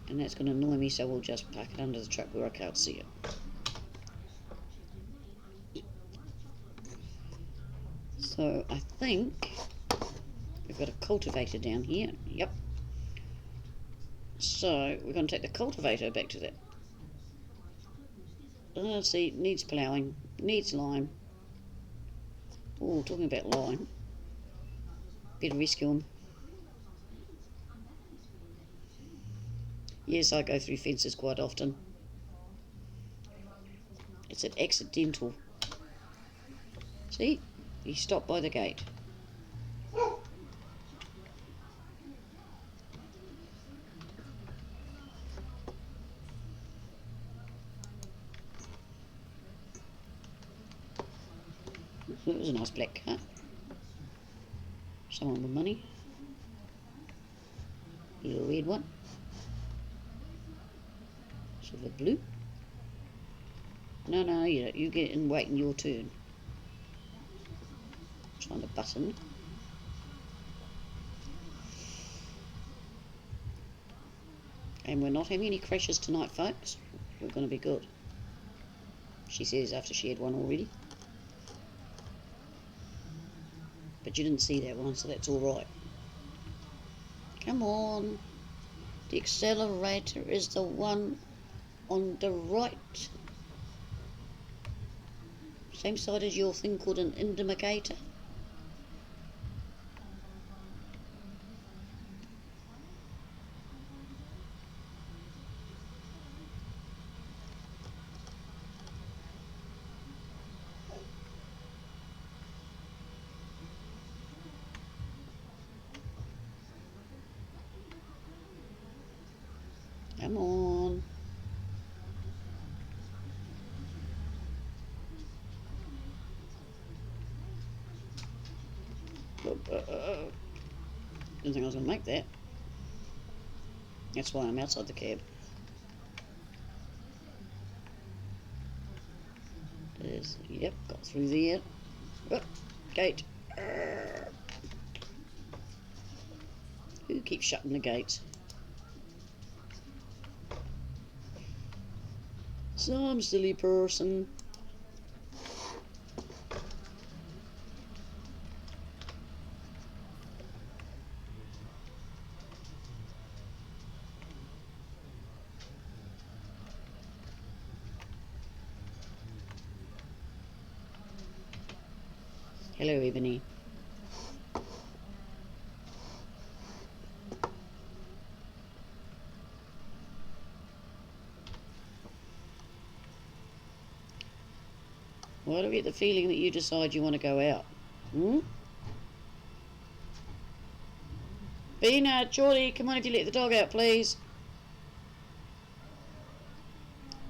And that's going to annoy me, so we'll just park it under the truck where I can't see it. So I think we've got a cultivator down here. Yep. So we're going to take the cultivator back to that. See, it needs ploughing, needs lime. Oh, talking about lime. Better rescue him. Yes, I go through fences quite often. It's an accidental. See? He stopped by the gate. That was a nice black car. Someone with money. A little red one. Sort of blue. No, you get in waiting your turn. Trying to button. And we're not having any crashes tonight, folks. We're going to be good. She says after she had one already. But you didn't see that one, so that's alright. Come on. The accelerator is the one on the right. Same side as your thing called an indicator. Come on. Didn't think I was going to make that. That's why I'm outside the cab. There's, yep, got through there. Oh, gate. Who keeps shutting the gates? Some silly person. Hello, Ebony. Why do I get the feeling that you decide you want to go out? Hmm? Bina, Geordie, come on if you let the dog out, please.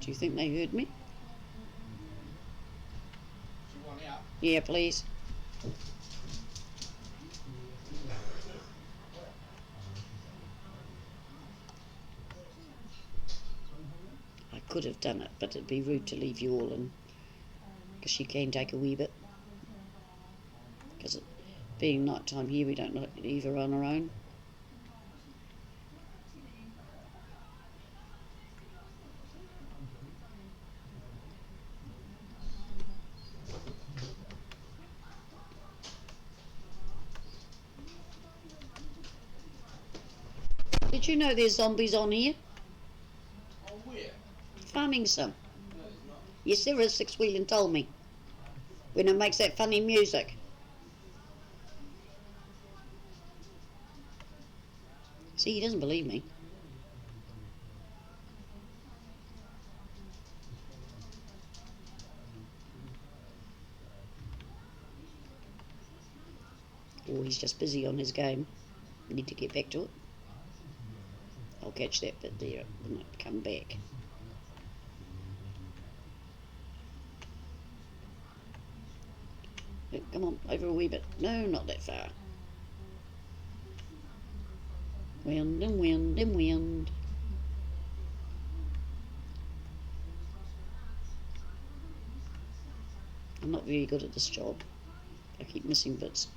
Do you think they heard me? Yeah, please. I could have done it, but it'd be rude to leave you all in. Because she can take a wee bit. Because it being night time here, we don't leave her on her own. Did you know there's zombies on here? Oh, where? Farming some. No, it's not. Yes, there is. Six Wheeling told me. When it makes that funny music. See, he doesn't believe me. Or he's just busy on his game. Need to get back to it. I'll catch that bit there when I come back. Oh, come on, over a wee bit. No, not that far. Wind and wind and wind. I'm not very good at this job. I keep missing bits.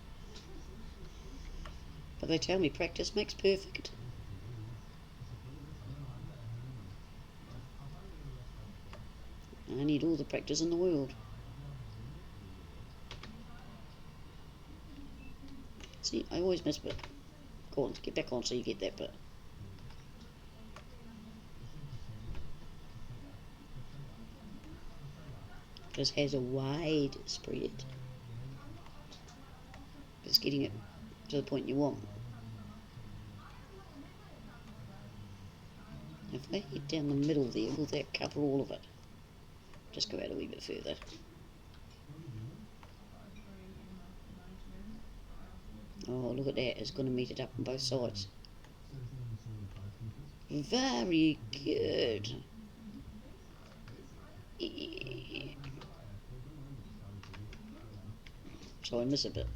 But they tell me practice makes perfect. I need all the practice in the world. See, I always miss bit. Go on, get back on so you get that bit. This has a wide spread. It's getting it to the point you want. If I head down the middle there, will that cover all of it? Just go out a wee bit further. Oh, look at that, it's going to meet it up on both sides. Very good. So I miss a bit.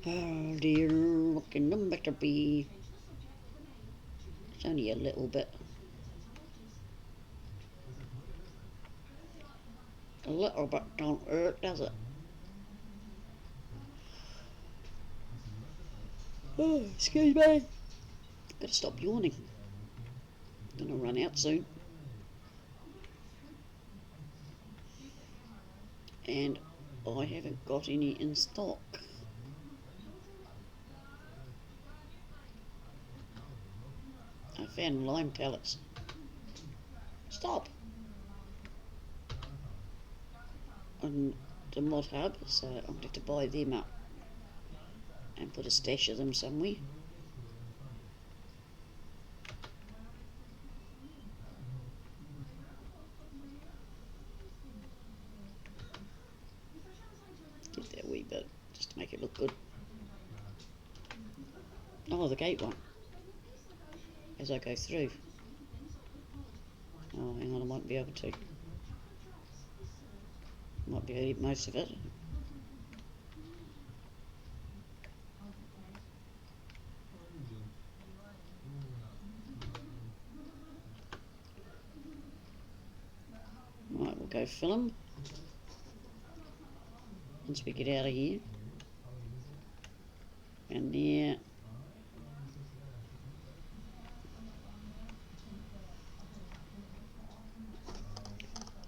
Oh dear, what can them better be? It's only a little bit. A little bit don't hurt, does it? Oh, excuse me. Gotta stop yawning. Gonna run out soon. And I haven't got any in stock. I found lime pellets. Stop! On the mod hub, so I'm going to have to buy them up and put a stash of them somewhere. Get that wee bit, just to make it look good. Oh, the gate one. As I go through. Oh, hang on, I might be able to. Might be able to eat most of it. Right, we'll go fill them. Once we get out of here. And there.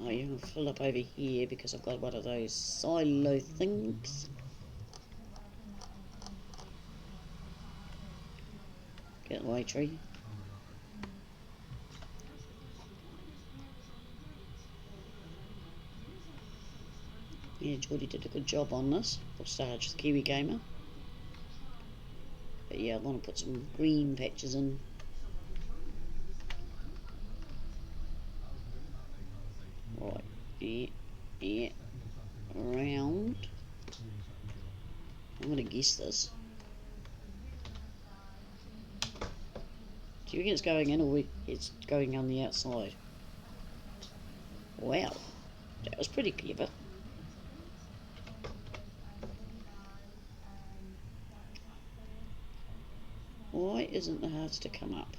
Oh, you can fill up over here because I've got one of those silo things. Get away, tree. Yeah, Geordie did a good job on this. Or Sarge, the Kiwi Gamer. But yeah, I want to put some green patches in. Right, yeah, around. I'm going to guess this. Do you reckon it's going in or it's going on the outside? Wow, that was pretty clever. Why isn't the harvester come up?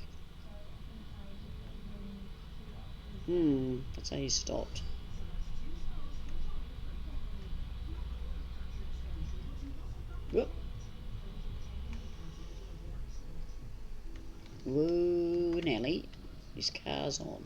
That's how he stopped. Whoop. Whoa, Nelly. His car's on.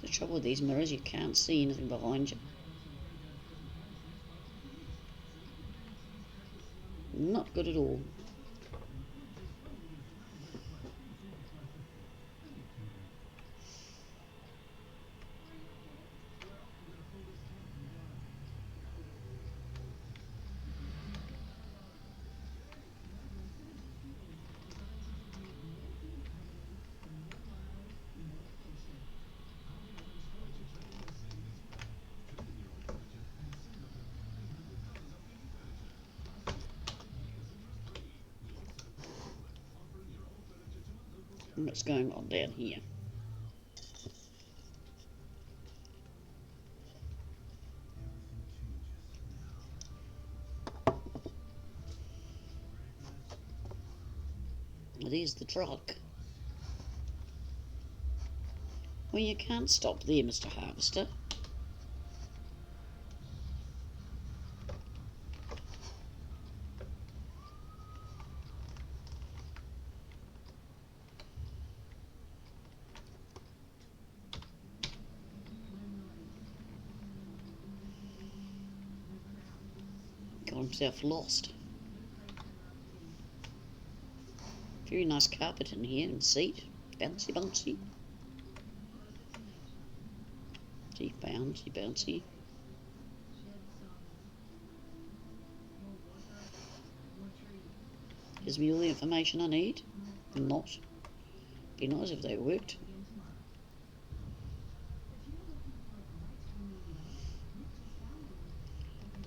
The trouble with these mirrors, you can't see anything behind you. Not good at all. What's going on down here? Well, there's the truck. Well, you can't stop there, Mr. Harvester. Got himself lost. Very nice carpet in here and seat. Bouncy, bouncy. See, bouncy, bouncy. Gives me all the information I need. Not. Be nice if they worked.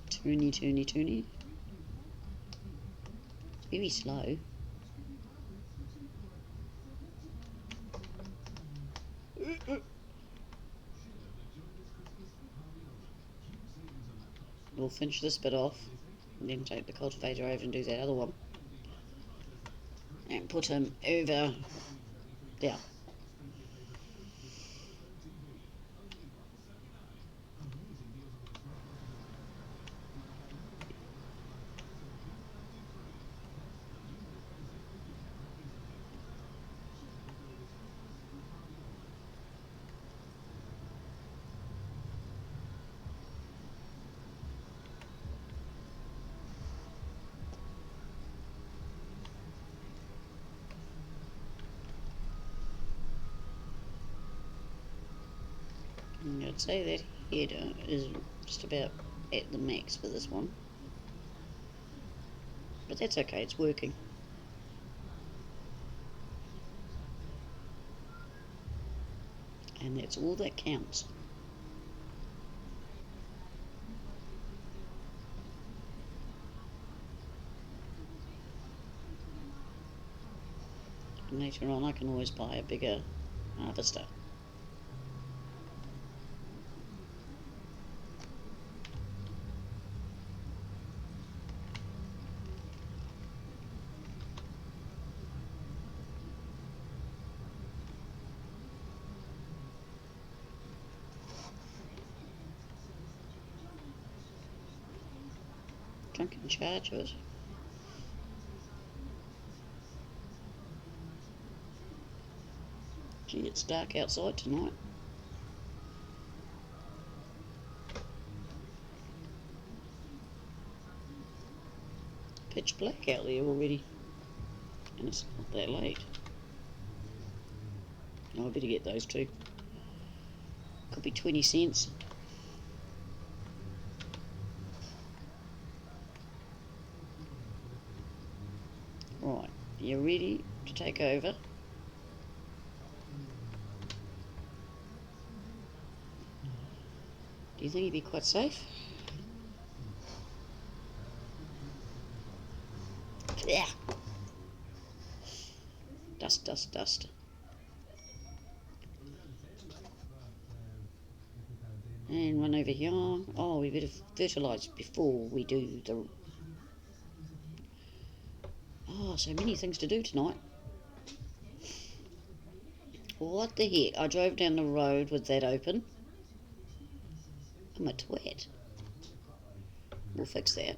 Toony, toony, toony. Very slow. We'll finish this bit off and then take the cultivator over and do that other one. And put him over there. I'd say that header is just about at the max for this one. But that's okay, it's working. And that's all that counts. And later on I can always buy a bigger harvester. Drunk in charge of it. Gee, it's dark outside tonight. Pitch black out there already. And it's not that late. Oh, I better get those too. Could be 20 cents. Right, you're ready to take over. Do you think you'd be quite safe? Yeah. Dust, dust, dust. And run over here. Oh, we better fertilise before we do the... Oh, so many things to do tonight. What the heck? I drove down the road with that open. I'm a twat. We'll fix that.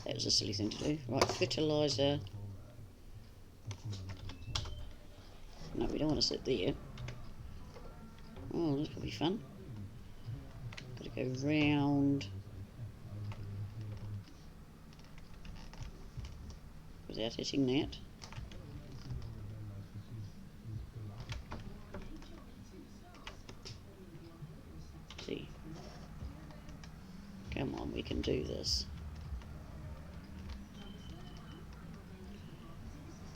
That was a silly thing to do. Right, fertiliser. No, we don't want to sit there. Oh, this could be fun. Got to go round without hitting that. See. Come on, we can do this.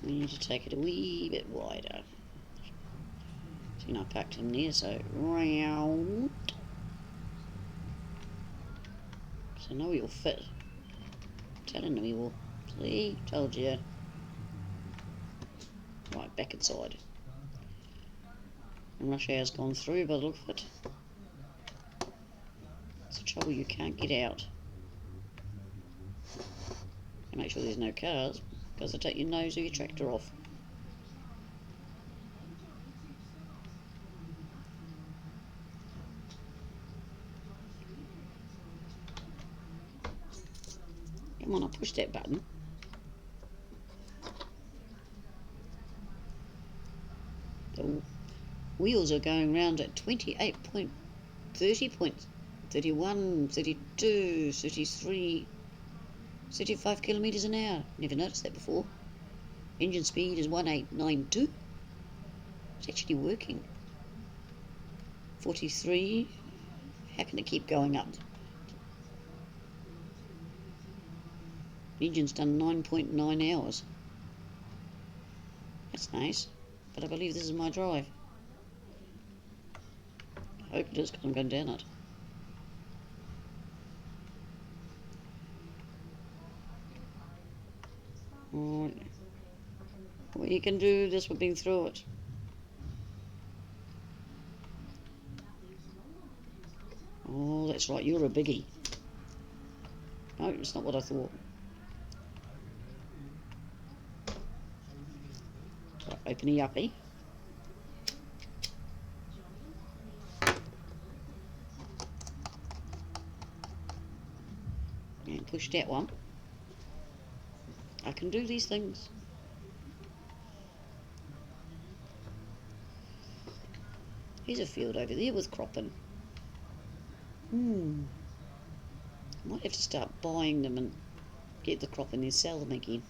We need to take it a wee bit wider. See, I packed him there, so round. So now we will fit. Telling me will. See, told you. Right, back inside. And rush hour's gone through by the look of it. It's the trouble, you can't get out. And make sure there's no cars, because they'll take your nose or your tractor off. Come on, I'll push that button. The wheels are going round at 28.30.31, 32, 33, 35 kilometres an hour. Never noticed that before. Engine speed is 1892. It's actually working. 43. How can it keep going up? The engine's done 9.9 hours. That's nice. But I believe this is my drive. I hope it is, because I'm going down it. Alright. Well, you can do this, we've been through it. Oh, that's right, you're a biggie. No, it's not what I thought. Right, open the uppy. And push that one. I can do these things. Here's a field over there with cropping. Might have to start buying them and get the crop and then sell them again.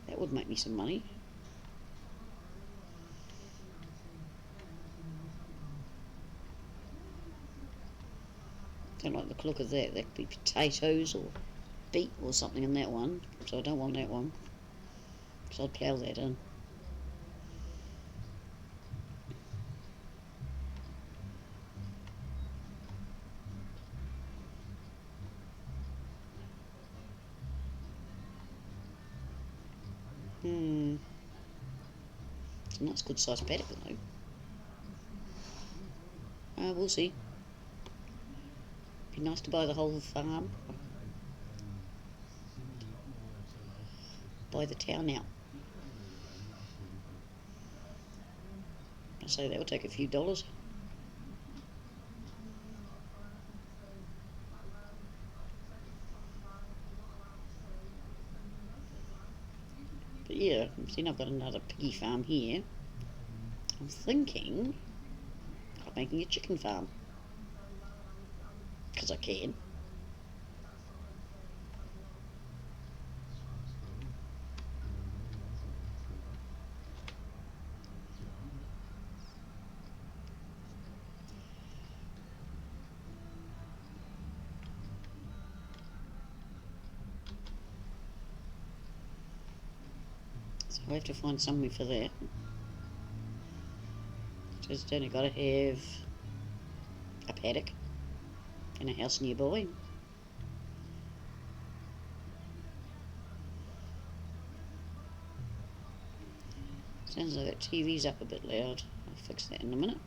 That would make me some money. Don't like the look of that. That could be potatoes or beet or something in that one. So I don't want that one. So I'll plough that in. It's a nice good sized paddock though. We'll see. Be nice to buy the whole farm. Buy the town out. I say that will take a few dollars. But yeah, I've seen I've got another piggy farm here. I'm thinking of making a chicken farm. Because I can. So I have to find somewhere for that. Just only got to have a paddock and a house nearby. Sounds like that TV's up a bit loud. I'll fix that in a minute.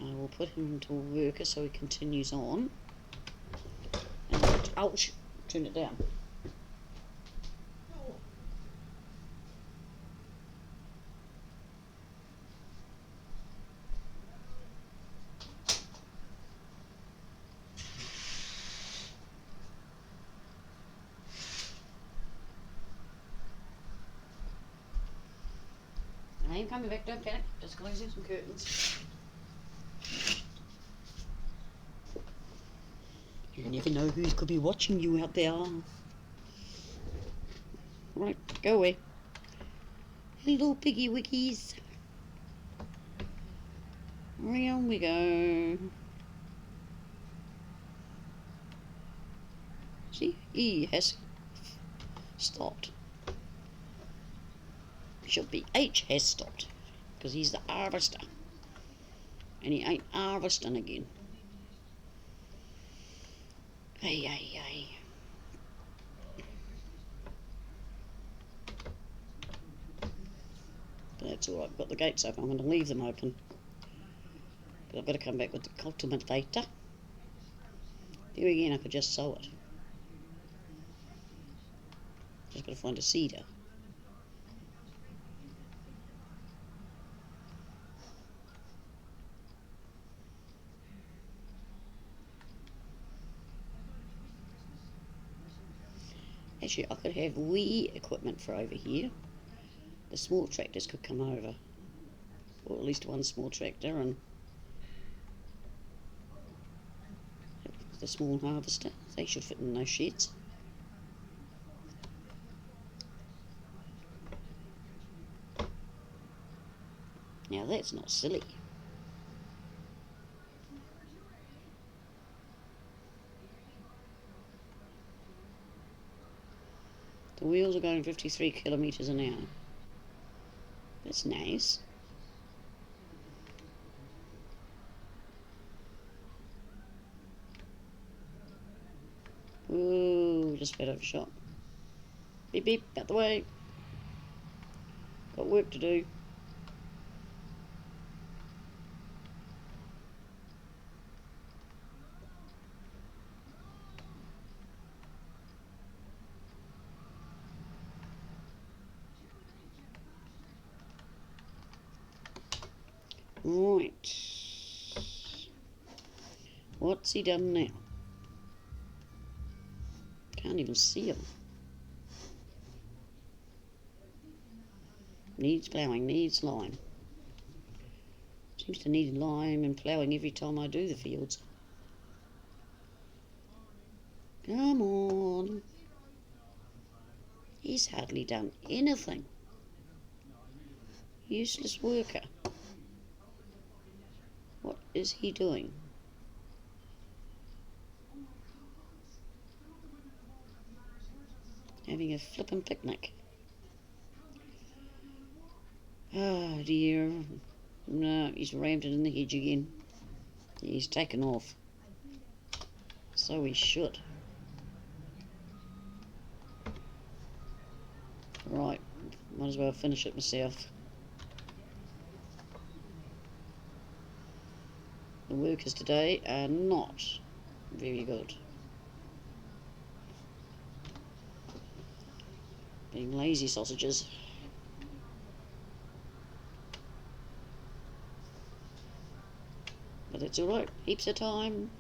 I will put him into a worker so he continues on. And ouch! Turn it down. I am coming back, don't panic. Just closing some curtains. You never know who could be watching you out there. Right, go away. Little piggy wickies. Around we go. See, he has stopped. Should be H has stopped, because he's the harvester. And he ain't harvesting again. Hey, hey, hey. But that's alright, I've got the gates open, I'm going to leave them open. But I've got to come back with the cultivator. There again, I could just sow it. Just got to find a seeder. Actually, I could have wee equipment for over here. The small tractors could come over. Or at least one small tractor and the small harvester. They should fit in those sheds. Now that's not silly. The wheels are going 53 kilometres an hour. That's nice. Ooh, just about overshot. Beep beep, out the way. Got work to do. Right. What's he done now? Can't even see him. Needs ploughing, needs lime. Seems to need lime and ploughing every time I do the fields. Come on. He's hardly done anything. Useless worker. What is he doing? Having a flippin' picnic. Oh dear. No, he's rammed it in the hedge again. He's taken off. So he should. Right, might as well finish it myself. The workers today are not very good. Being lazy sausages. But it's alright, heaps of time.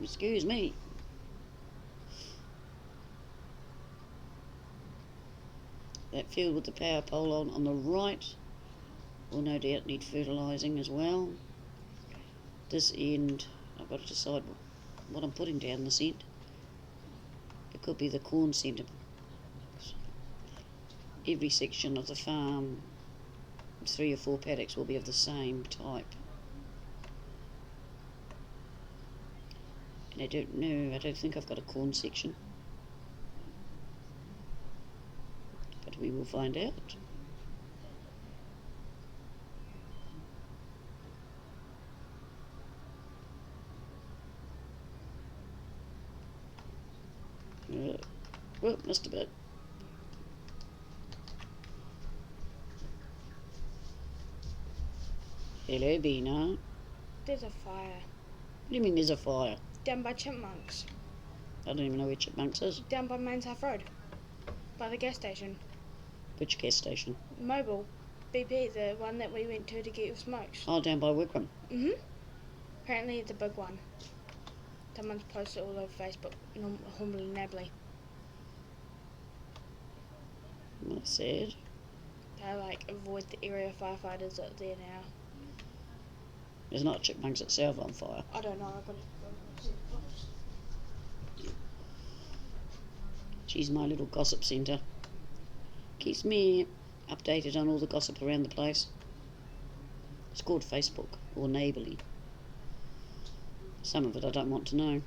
Excuse me. That field with the power pole on the right will no doubt need fertilising as well. This end, I've got to decide what I'm putting down this end. It could be the corn centre. Every section of the farm, 3 or 4 paddocks will be of the same type. And I don't know, I don't think I've got a corn section. But we will find out. Well, missed a bit. Hello, Bina. There's a fire. What do you mean there's a fire? Down by Chipmunks. I don't even know where Chipmunks is. Down by Main South Road. By the gas station. Which gas station? Mobil. BP, the one that we went to get your smokes. Oh, down by Wickham. Apparently it's a big one. Someone's posted all over Facebook. Humbly nabbly. That's sad. They avoid the area firefighters that are there now. There's not Chipmunks itself on fire. I don't know, I've got to see. She's my little gossip centre. Keeps me updated on all the gossip around the place. It's called Facebook, or Neighbourly. Some of it I don't want to know.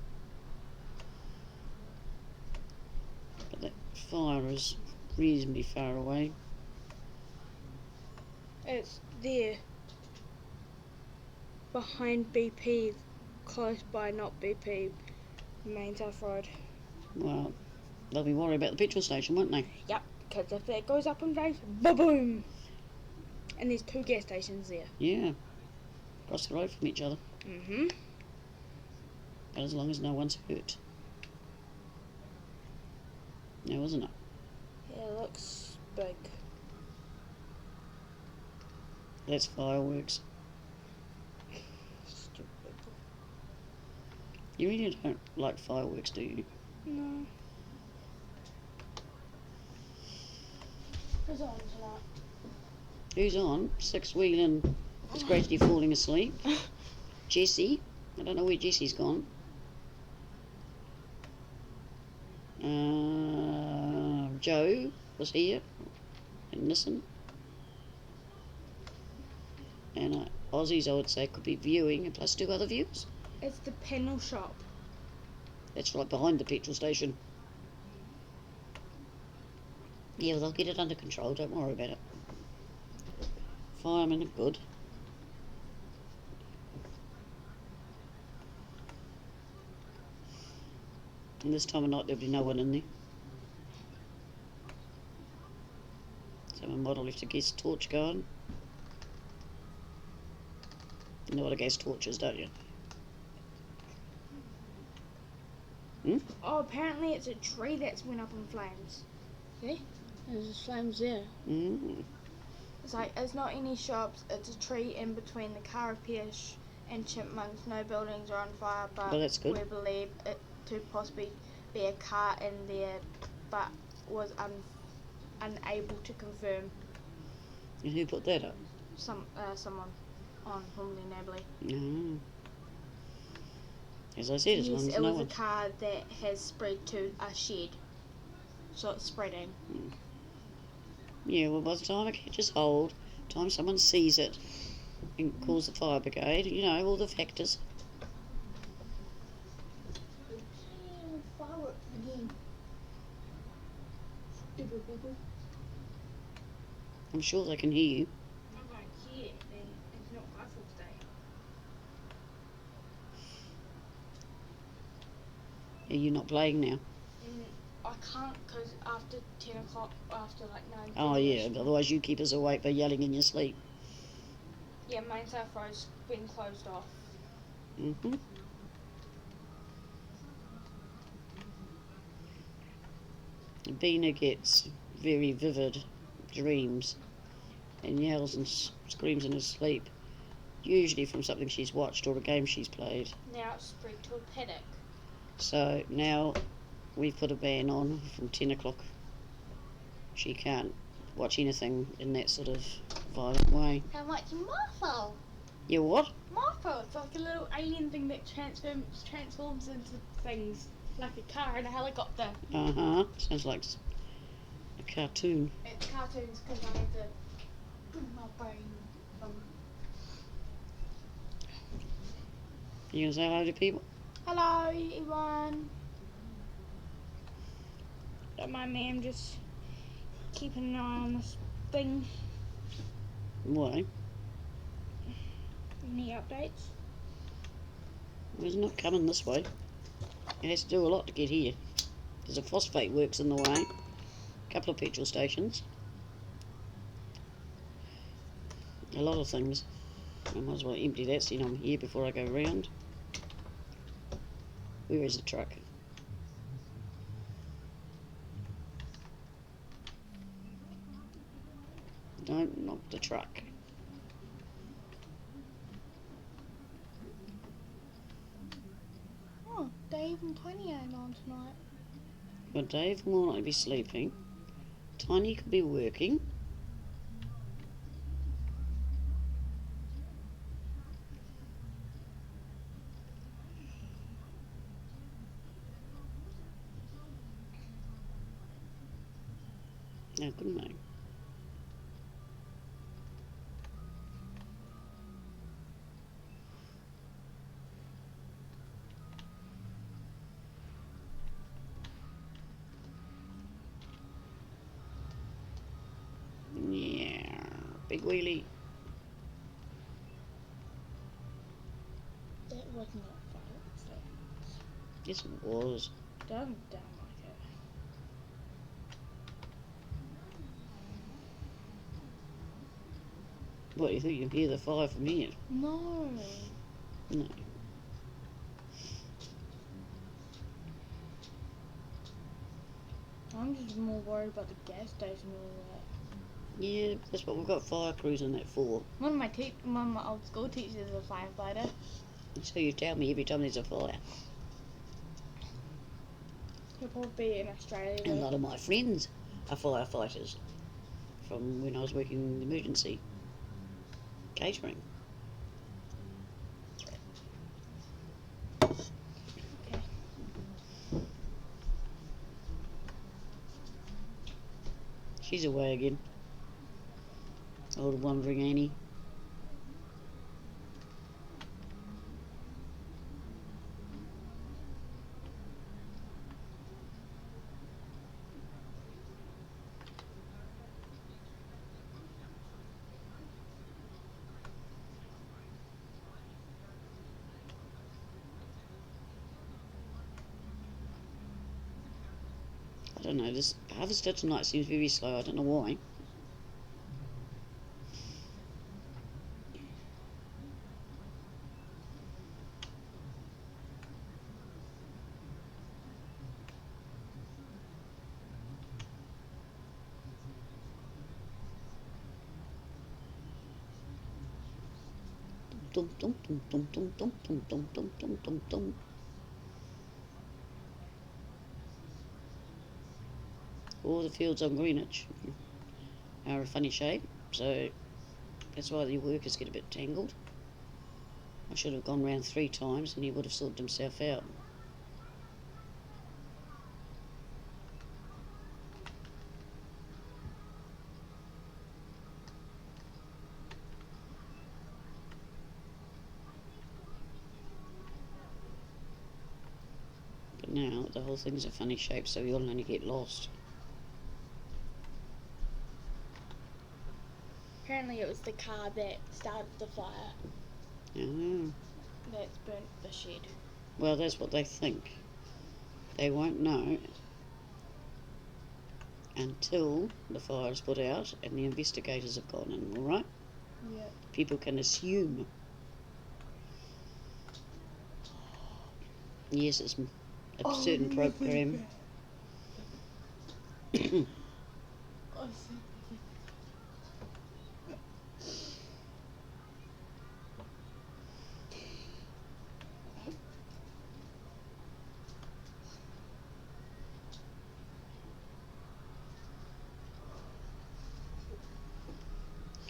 But that fire is reasonably far away. It's there. Behind BP, close by, not BP, Main South Road. Well, they'll be worried about the petrol station, won't they? Yep, because if that goes up in flames, ba-boom! And there's 2 gas stations there. Yeah. Across the road from each other. But as long as no one's hurt. Now, isn't it? Yeah, it looks big. That's fireworks. Stupid. You really don't like fireworks, do you? No. Who's on tonight? Who's on? Six Whelan is gradually falling asleep. Jessie. I don't know where Jessie's gone. Joe was here and listen. And Aussies, I would say, could be viewing, and plus 2 other viewers. It's the panel shop. That's right behind the petrol station. Yeah, they'll get it under control, don't worry about it. Firemen are good. And this time of night there'll be no one in there. So my model left a gas torch going. You know what a gas torch is, don't you? Oh, apparently it's a tree that's went up in flames. See? There's flames there. It's like, it's not any shops, it's a tree in between the carapace and chipmunks. No buildings are on fire, but Well, that's good. we believe it to possibly be a car in there, but was unable to confirm. And who put that up? Someone on Humbly Nably. As I said, as long Yes, as it no was a one. car that has spread to a shed, so it's spreading. Yeah, well, by the time it catches hold, time someone sees it and calls the fire brigade, you know, all the factors. Fireworks again. Stupid people. I'm sure they can hear you. I don't care, then it's not Fireworks Day. Are you not playing now? I can't because after 10 o'clock, after like 9. Oh, yeah, otherwise you keep us awake by yelling in your sleep. Yeah, main South Road's been closed off. Bina gets very vivid dreams and yells and screams in her sleep, usually from something she's watched or a game she's played. Now it's spread to a paddock. So now we've put a ban on from 10 o'clock. She can't watch anything in that sort of violent way. I'm watching Martha. You what? Martha, it's like a little alien thing that transforms into things, like a car and a helicopter. Sounds like a cartoon. It's cartoons because I have to put my brain. You gonna say hello to people? Hello, everyone. Don't mind me, I'm just keeping an eye on this thing. Why? Any updates? It's not coming this way. It has to do a lot to get here. There's a phosphate works in the way. A couple of petrol stations. A lot of things. I might as well empty that scene on here before I go round. Where is the truck? Don't knock the truck. Oh, Dave and Tony ain't on tonight. But Dave will more likely be sleeping. Tiny could be working. No, couldn't they? Yeah, big wheelie. That was not Fireworks Day. Yes, it was. Doesn't sound like it. What, you think you can hear the fire from here? No. No. I'm just more worried about the gas station and all that. Yeah, that's what we've got fire crews in that for. One of my old school teachers is a firefighter. So you tell me every time there's a fire. He'll probably be in Australia. And a lot of my friends are firefighters from when I was working in emergency catering. Okay. She's away again. Old wandering Annie. I don't know, this harvester tonight seems very slow. I don't know why. Dum dum dum dum dum dum dum dum dum dum dum dum. All the fields on Greenwich are a funny shape, so that's why the workers get a bit tangled. I should have gone round 3 times and he would have sorted himself out. But now the whole thing's a funny shape, so you'll only get lost. Apparently it was the car that started the fire Oh. that's burnt the shed. Well, that's what they think. They won't know until the fire is put out and the investigators have gone in, alright? Yeah. People can assume. Yes, it's a certain program.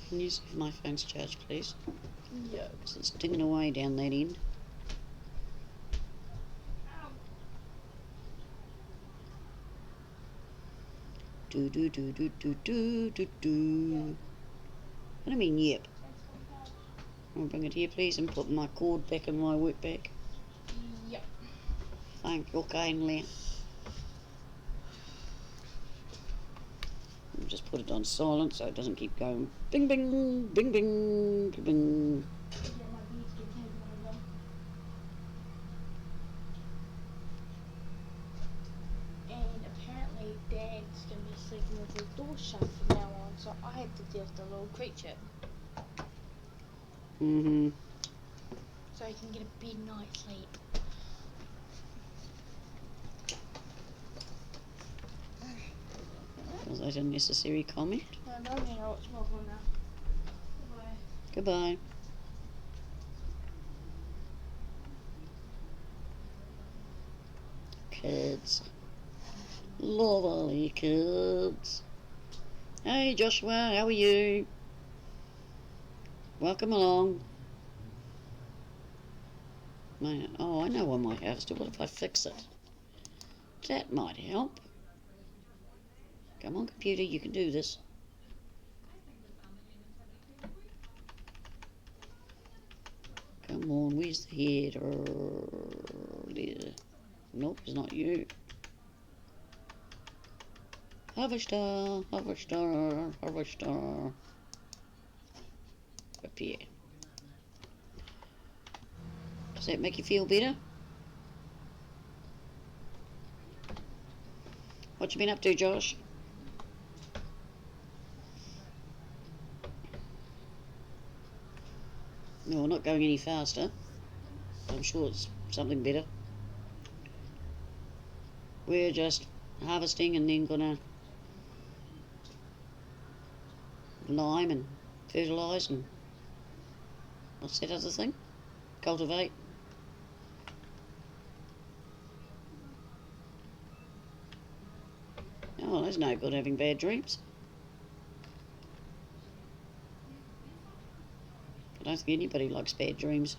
Can you see if my phone's charged, please? Yeah. Because it's dinging away down that end. Do do do do do do do do. What do I mean, yep? I'll bring it here, please, and put my cord back in my work bag. Yep. Thank you kindly. I'll just put it on silent so it doesn't keep going bing bing bing bing bing bing. And apparently Dad's going to be sleeping with his door shut from now on, so I had to deal with the little creature. Mm-hmm. So he can get a big night's sleep. Was that a necessary comment? I don't know what's wrong now. Bye. Goodbye. Kids. Lovely kids. Hey Joshua, how are you? Welcome along. Oh, I know what I might have to do. What if I fix it? That might help. Come on, computer, you can do this. Come on, where's the head? There. Nope, it's not you. Harvester, harvester, harvester. Up here. Does that make you feel better? What you been up to, Josh? No, we're not going any faster. I'm sure it's something better. We're just harvesting and then gonna lime and fertilise and what's that other thing? Cultivate. Oh, that's no good having bad dreams. I don't think anybody likes bad dreams.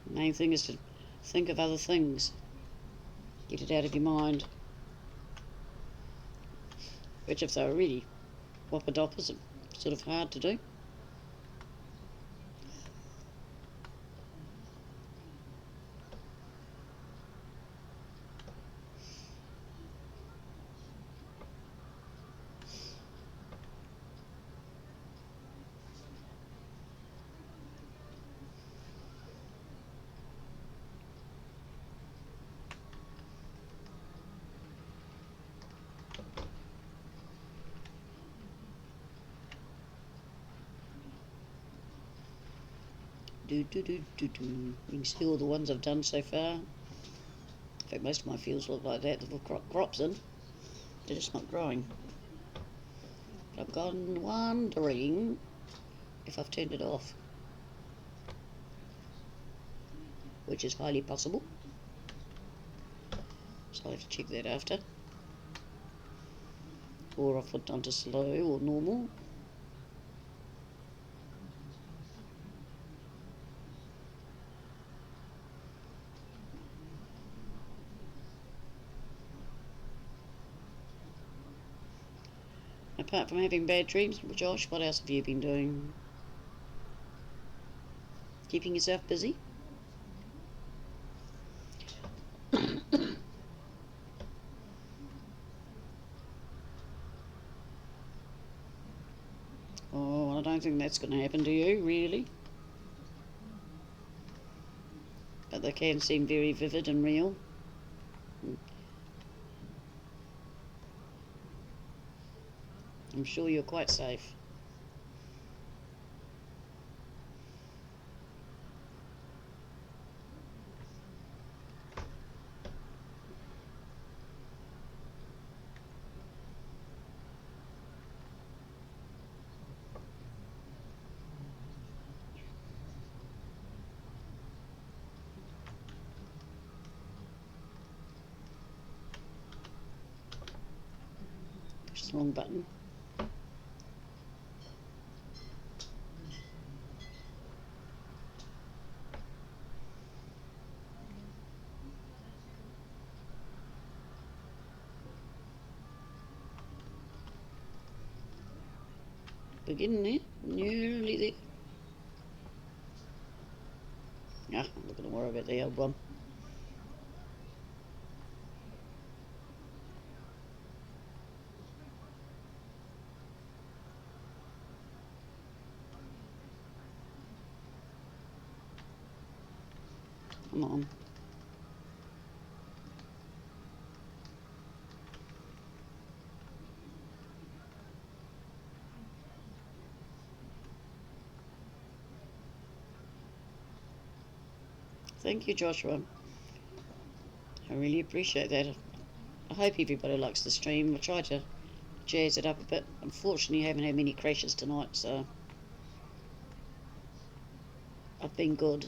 The main thing is to think of other things. Get it out of your mind. Which, if they're really whopper-doppers, are sort of hard to do. You can see all the ones I've done so far. In fact, most of my fields look like that. They've got crops in. They're just not growing. But I've gone wondering if I've turned it off, which is highly possible. So I'll have to check that after. Or I've put it onto slow or normal. Apart from having bad dreams, Josh, what else have you been doing? Keeping yourself busy? Oh, I don't think that's going to happen to you, really. But they can seem very vivid and real. I'm sure you're quite safe. Push the wrong button. We're getting there, nearly there. Ah, I'm not going to worry about the old one. Come on. Thank you, Joshua. I really appreciate that. I hope everybody likes the stream. I try to jazz it up a bit. Unfortunately, I haven't had many crashes tonight, so I've been good.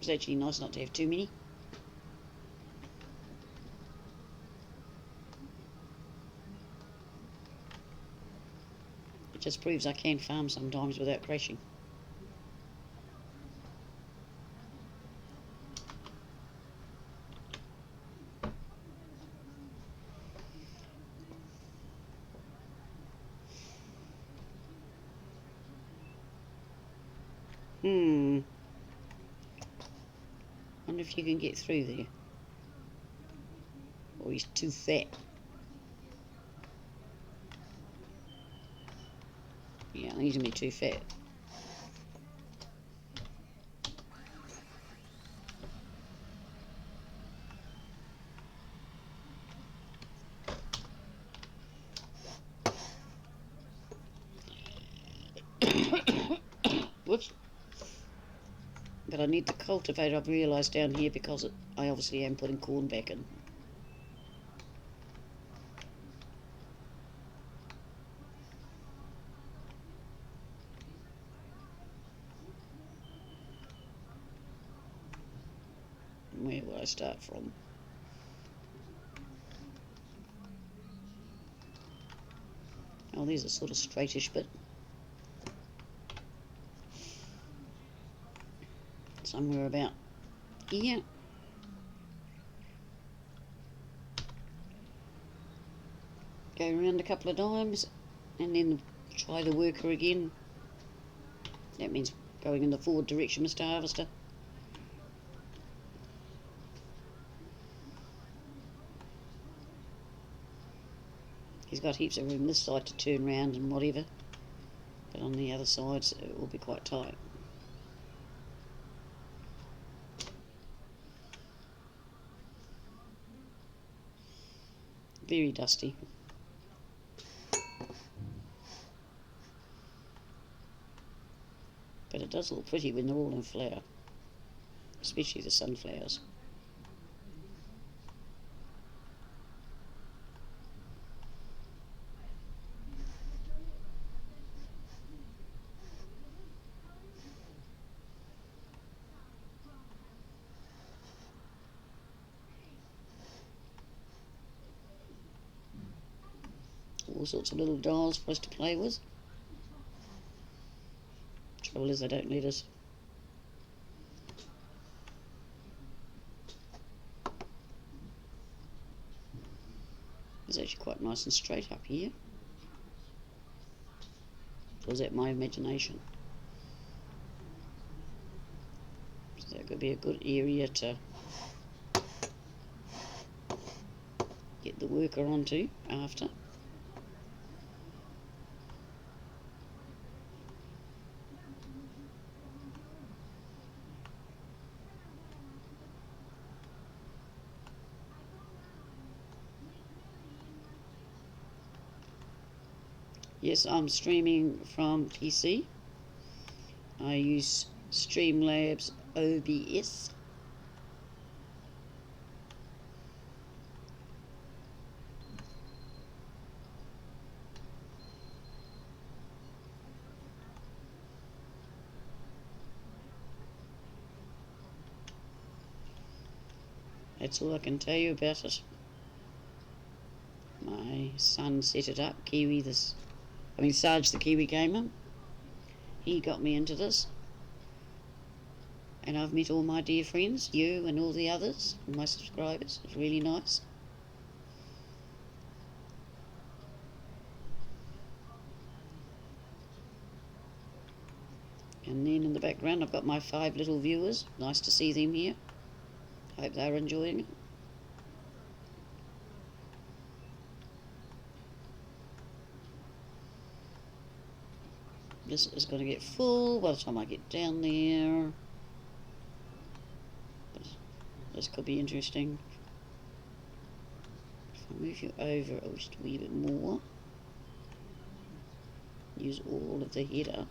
It's actually nice not to have too many. It just proves I can farm sometimes without crashing. Wonder if you can get through there. Or he's too fat. Yeah, he's gonna be too fat. Whoops. But I need the cultivator, I've realised, down here because I obviously am putting corn back in. Where will I start from? Oh, there's a sort of straightish bit. Somewhere about here. Go around a couple of times and then try the worker again. That means going in the forward direction, Mr. Harvester. He's got heaps of room this side to turn round and whatever, but on the other sides it will be quite tight. Very dusty. But it does look pretty when they're all in flower, especially the sunflowers. All sorts of little dolls for us to play with. Trouble is they don't let us. It's actually quite nice and straight up here. Or is that my imagination? So that could be a good area to get the worker onto after. Yes, I'm streaming from PC. I use Streamlabs OBS. That's all I can tell you about it. My son set it up, Sarge the Kiwi Gamer. He got me into this. And I've met all my dear friends, you and all the others, and my subscribers. It's really nice. And then in the background I've got my 5 little viewers. Nice to see them here. Hope they're enjoying it. This is going to get full by the time I get down there. But this could be interesting. If I move you over just a wee bit more, use all of the header.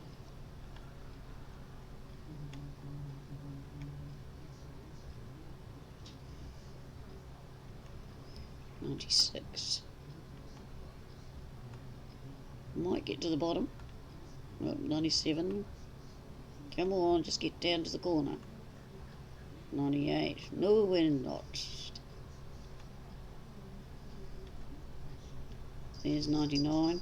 $96. Might get to the bottom. Oh, 97. Come on, just get down to the corner. 98. No, we're not. There's 99.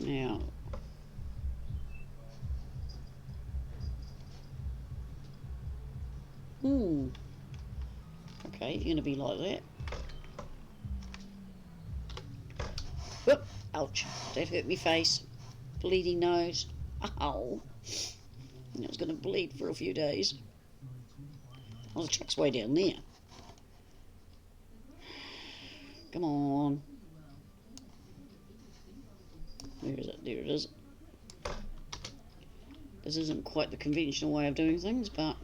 Now, okay, you're going to be like that. Whoop, ouch, that hurt me face. Bleeding nose. Ow. It was going to bleed for a few days. Oh, the truck's way down there. Come on. Where is it? There it is. This isn't quite the conventional way of doing things, but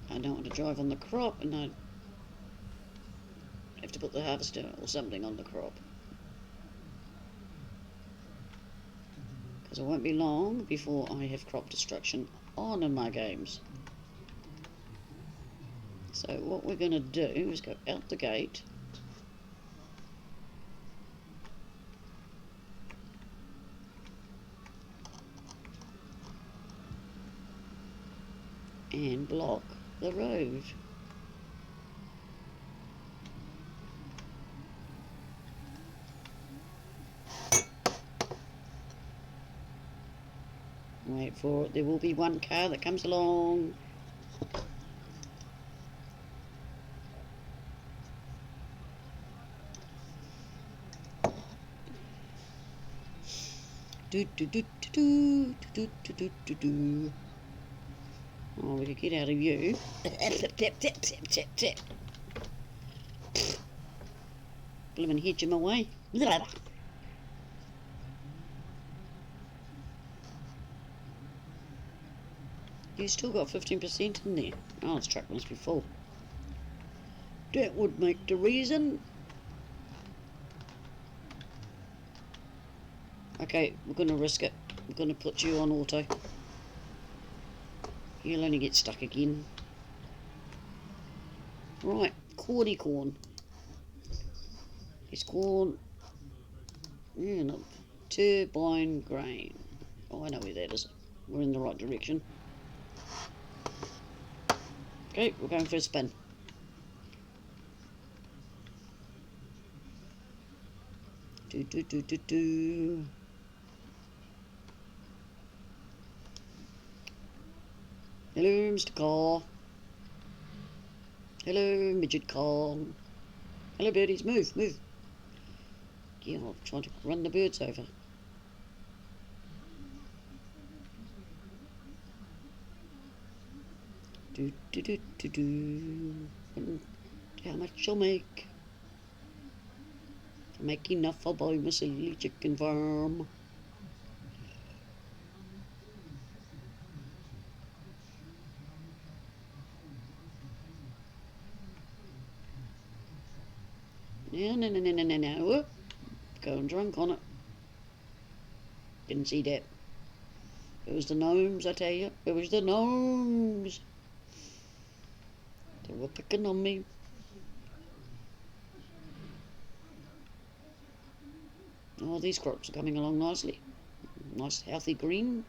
I don't want to drive on the crop, and I have to put the harvester or something on the crop. Because it won't be long before I have crop destruction on in my games. So what we're going to do is go out the gate. And block the road. Wait for it, there will be one car that comes along. Do do do do do do do do do do. Oh, we could get out of you. Bloomin' hedge him away. You still got 15% in there. Oh, this truck must be full. That would make the reason. Okay, we're going to risk it. We're going to put you on auto. You'll only get stuck again. Right, corny corn. It's corn. Yeah, no. Turbine grain. Oh, I know where that is. We're in the right direction. Okay, we're going for a spin. Do do do do do. Hello, Mr. Car. Hello, midget car. Hello, birdies. Move, move. Yeah, I'm trying to run the birds over. Do do do do do. How much I'll make? Make enough, I'll buy my silly chicken farm. No, no, no, no, no, no, no. Whoop. Going drunk on it. Didn't see that. It was the gnomes, I tell you. It was the gnomes. They were picking on me. Oh, these crops are coming along nicely. Nice, healthy green.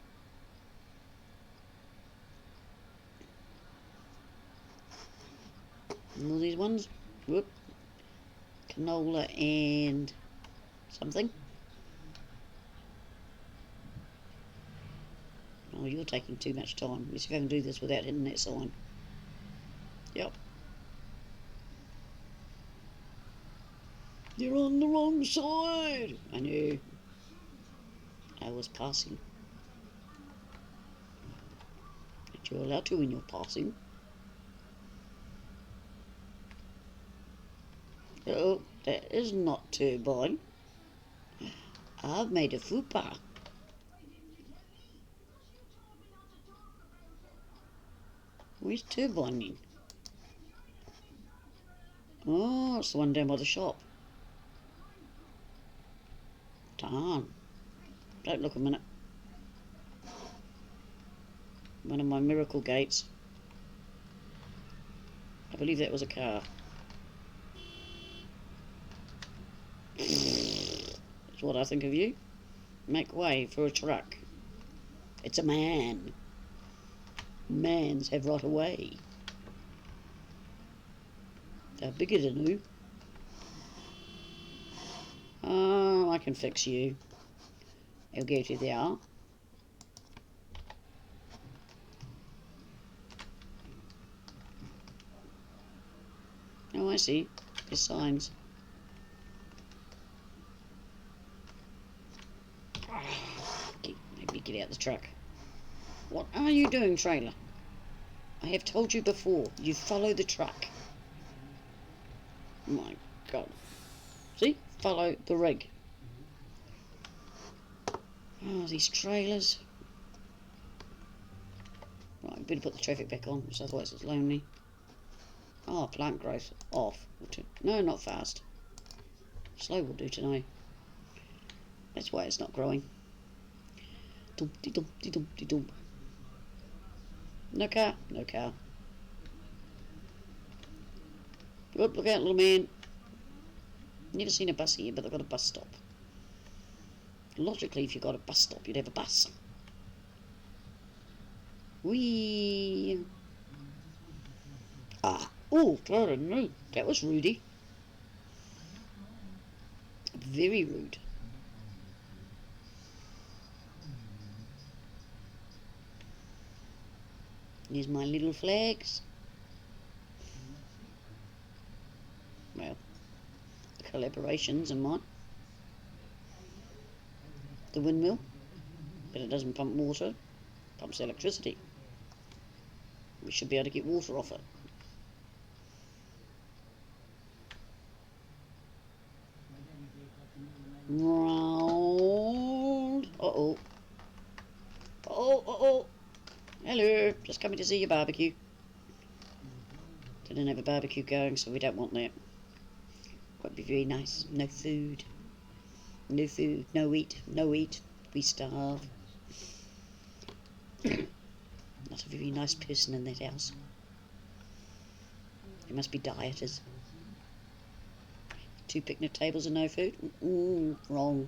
And all these ones. Whoop. Canola and something. Oh, you're taking too much time. Let's see if I can do this without hitting that sign. Yep. You're on the wrong side. I knew. I was passing. But you're allowed to when you're passing. Oh, that is not turbine. I've made a fupa. Where's turbine then? Oh, it's the one down by the shop. Darn. Don't look a minute. One of my miracle gates. I believe that was a car. That's what I think of you. Make way for a truck. It's a man. Mans have right away. They're bigger than you. Oh, I can fix you. I'll go to there. Oh, I see. There's signs. Maybe get out the truck. What are you doing, trailer? I have told you before, you follow the truck. My God. See? Follow the rig. Oh, these trailers. Right, better put the traffic back on, because otherwise it's lonely. Oh, plant growth. Off. No, not fast. Slow will do tonight. That's why it's not growing. Dumpty dumpty dumpty dump. No car. No car. Whoop, look out, little man. Never seen a bus here, but they've got a bus stop. Logically, if you've got a bus stop, you'd have a bus. Whee! Ah, oh, I don't know. That was Rudy. Very rude. Here's my little flags. Well, the collaborations are mine. The windmill, but it doesn't pump water, it pumps electricity. We should be able to get water off it. Round. Uh-oh. Uh-oh, uh-oh. Hello, just coming to see your barbecue. Didn't have a barbecue going, so we don't want that. Won't be very nice. No food. No food, no eat, no eat. We starve. Not a very nice person in that house. They must be dieters. 2 picnic tables and no food? Wrong.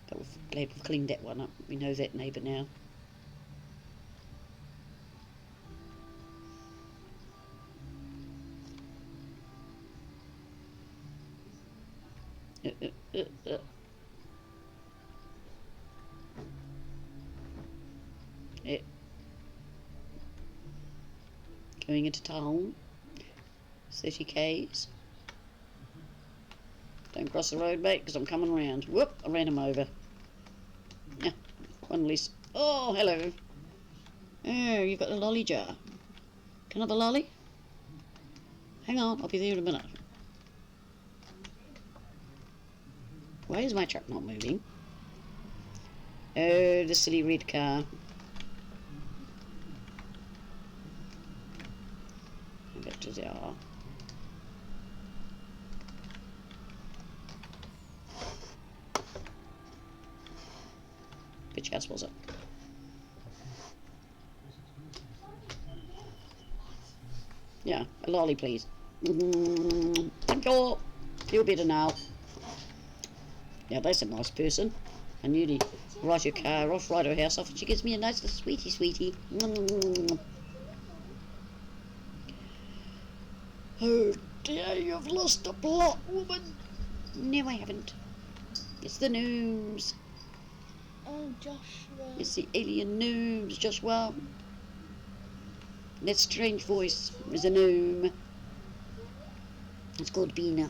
But we're glad we've cleaned that one up. We know that neighbour now. Yeah. Going into town. 30 k's. Don't cross the road, mate, because I'm coming round. Whoop, I ran him over. Yeah, one less. Oh, hello. Oh, you've got a lolly jar. Can I have a lolly? Hang on, I'll be there in a minute. Why is my truck not moving? Oh, the silly red car. Back to the R. Which house was it? Yeah, a lolly, please. Thank you. Feel better now. Now that's a nice person. I nearly write her car off, write her house off, and she gives me a nice little sweetie. Oh dear, you've lost a plot, woman. No, I haven't. It's the gnomes. Oh, Joshua. It's the alien gnomes, Joshua. That strange voice is a gnome. It's called Bina.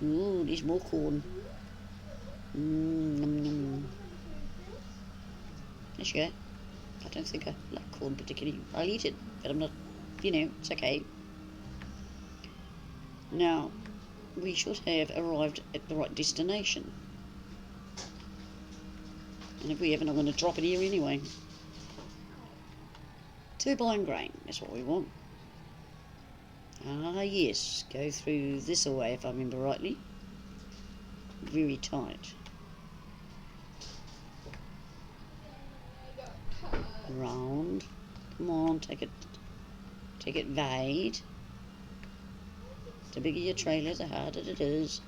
Ooh, there's more corn. Nom, nom. There you go. I don't think I like corn particularly. I'll eat it, but I'm not, it's okay. Now, we should have arrived at the right destination. And if we haven't, I'm going to drop it here anyway. Turbine grain, that's what we want. Ah, yes, go through this away if I remember rightly. Very tight. Round. Come on, take it wide. The bigger your trailer, the harder it is.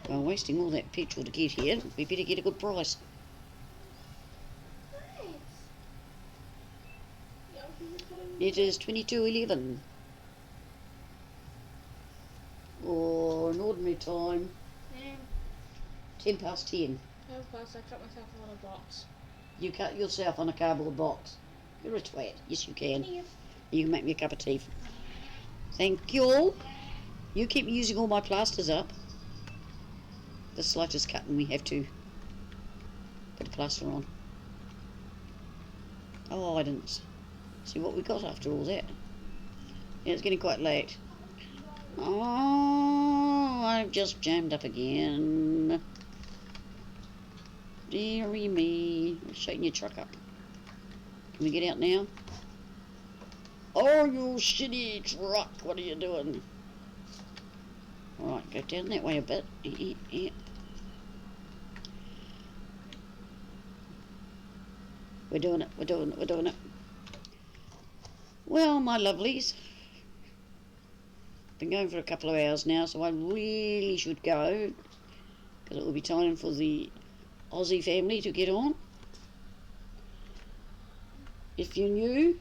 Well, wasting all that petrol to get here, we better get a good price. It is 22:11. Or an ordinary time. 10 past 10. Of course, I cut myself on a box. You cut yourself on a cardboard box. You're a twat. Yes, you can. You can make me a cup of tea. Thank you. You keep using all my plasters up. The slightest cut and we have to put a plaster on. Oh, I didn't see what we got after all that. Yeah, it's getting quite late. Oh, I've just jammed up again. Dearie me. Shaking your truck up. Can we get out now? Oh, you shitty truck. What are you doing? Alright, go down that way a bit. We're doing it, we're doing it, we're doing it. Well, my lovelies, been going for a couple of hours now, so I really should go, because it will be time for the Aussie family to get on. If you're new,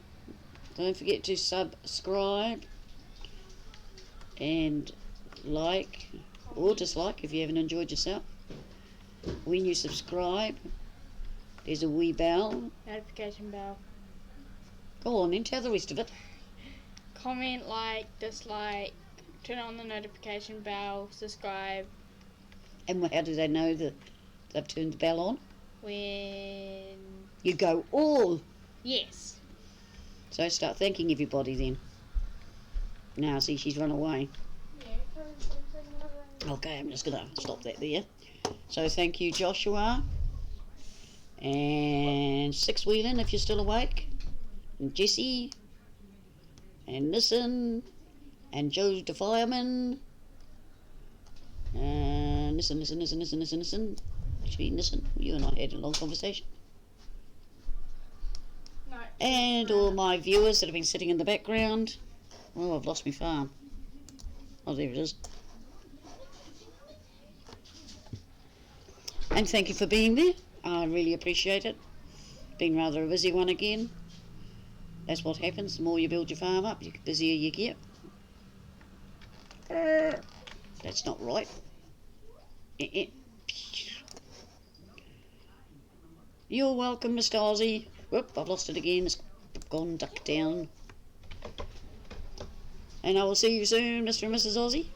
don't forget to subscribe and like or dislike if you haven't enjoyed yourself. When you subscribe, there's a wee bell. Notification bell. Go on then, tell the rest of it. Comment, like, dislike, turn on the notification bell, subscribe. And how do they know that they've turned the bell on? When... You go all. Yes. So start thanking everybody then. Now, see, she's run away. Okay, I'm just going to stop that there. So thank you, Joshua. And Six Wheeling, if you're still awake. And Jesse. And Nissan. And Joe the Fireman. And Nissan. Actually, Nissan, you and I had a long conversation. No. And all my viewers that have been sitting in the background. Oh, I've lost my farm. Oh, there it is. And thank you for being there. I really appreciate it. Been rather a busy one again. That's what happens. The more you build your farm up, the busier you get. That's not right. You're welcome, Mr. Aussie. Whoop, I've lost it again. It's gone duck down. And I will see you soon, Mr. and Mrs. Aussie.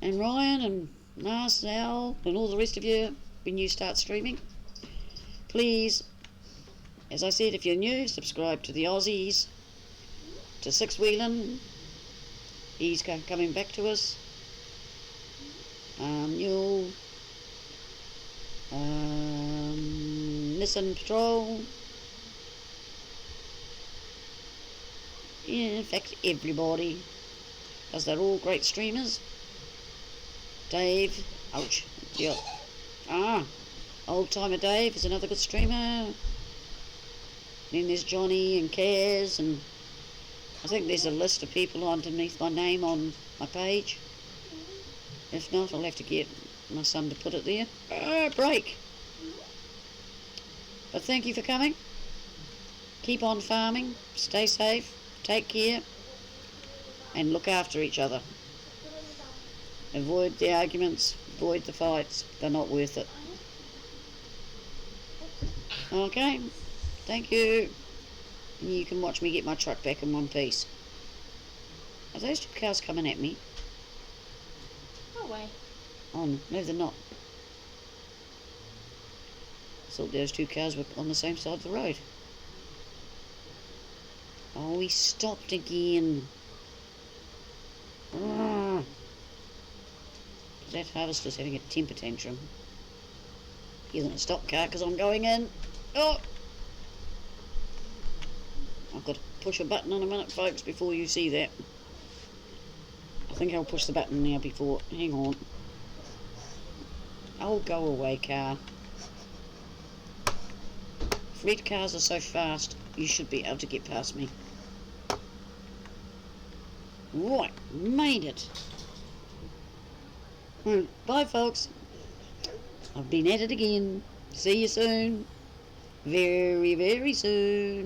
And Ryan and Marcel and all the rest of you when you start streaming. Please, as I said, if you're new, subscribe to the Aussies, to Six Wheeling. He's coming back to us. Mule. Nissan Patrol. Yeah, in fact, everybody, because they're all great streamers. Dave, ouch, yeah. Old Timer Dave is another good streamer. Then there's Johnny and Kaz, and I think there's a list of people underneath my name on my page. If not, I'll have to get my son to put it there. Break. But thank you for coming. Keep on farming, stay safe, take care, and look after each other. Avoid the arguments, avoid the fights, they're not worth it. Okay, thank you. And you can watch me get my truck back in one piece. Are those two cars coming at me? No way. Oh, no, they're not. I thought those two cars were on the same side of the road. Oh, he stopped again. That harvester's having a temper tantrum. He's going to stop car because I'm going in. Oh! I've got to push a button in a minute, folks, before you see that. I think I'll push the button now before... Hang on. Oh, go away, car. If red cars are so fast, you should be able to get past me. Right, made it. Bye, folks. I've been at it again. See you soon. Very, very soon.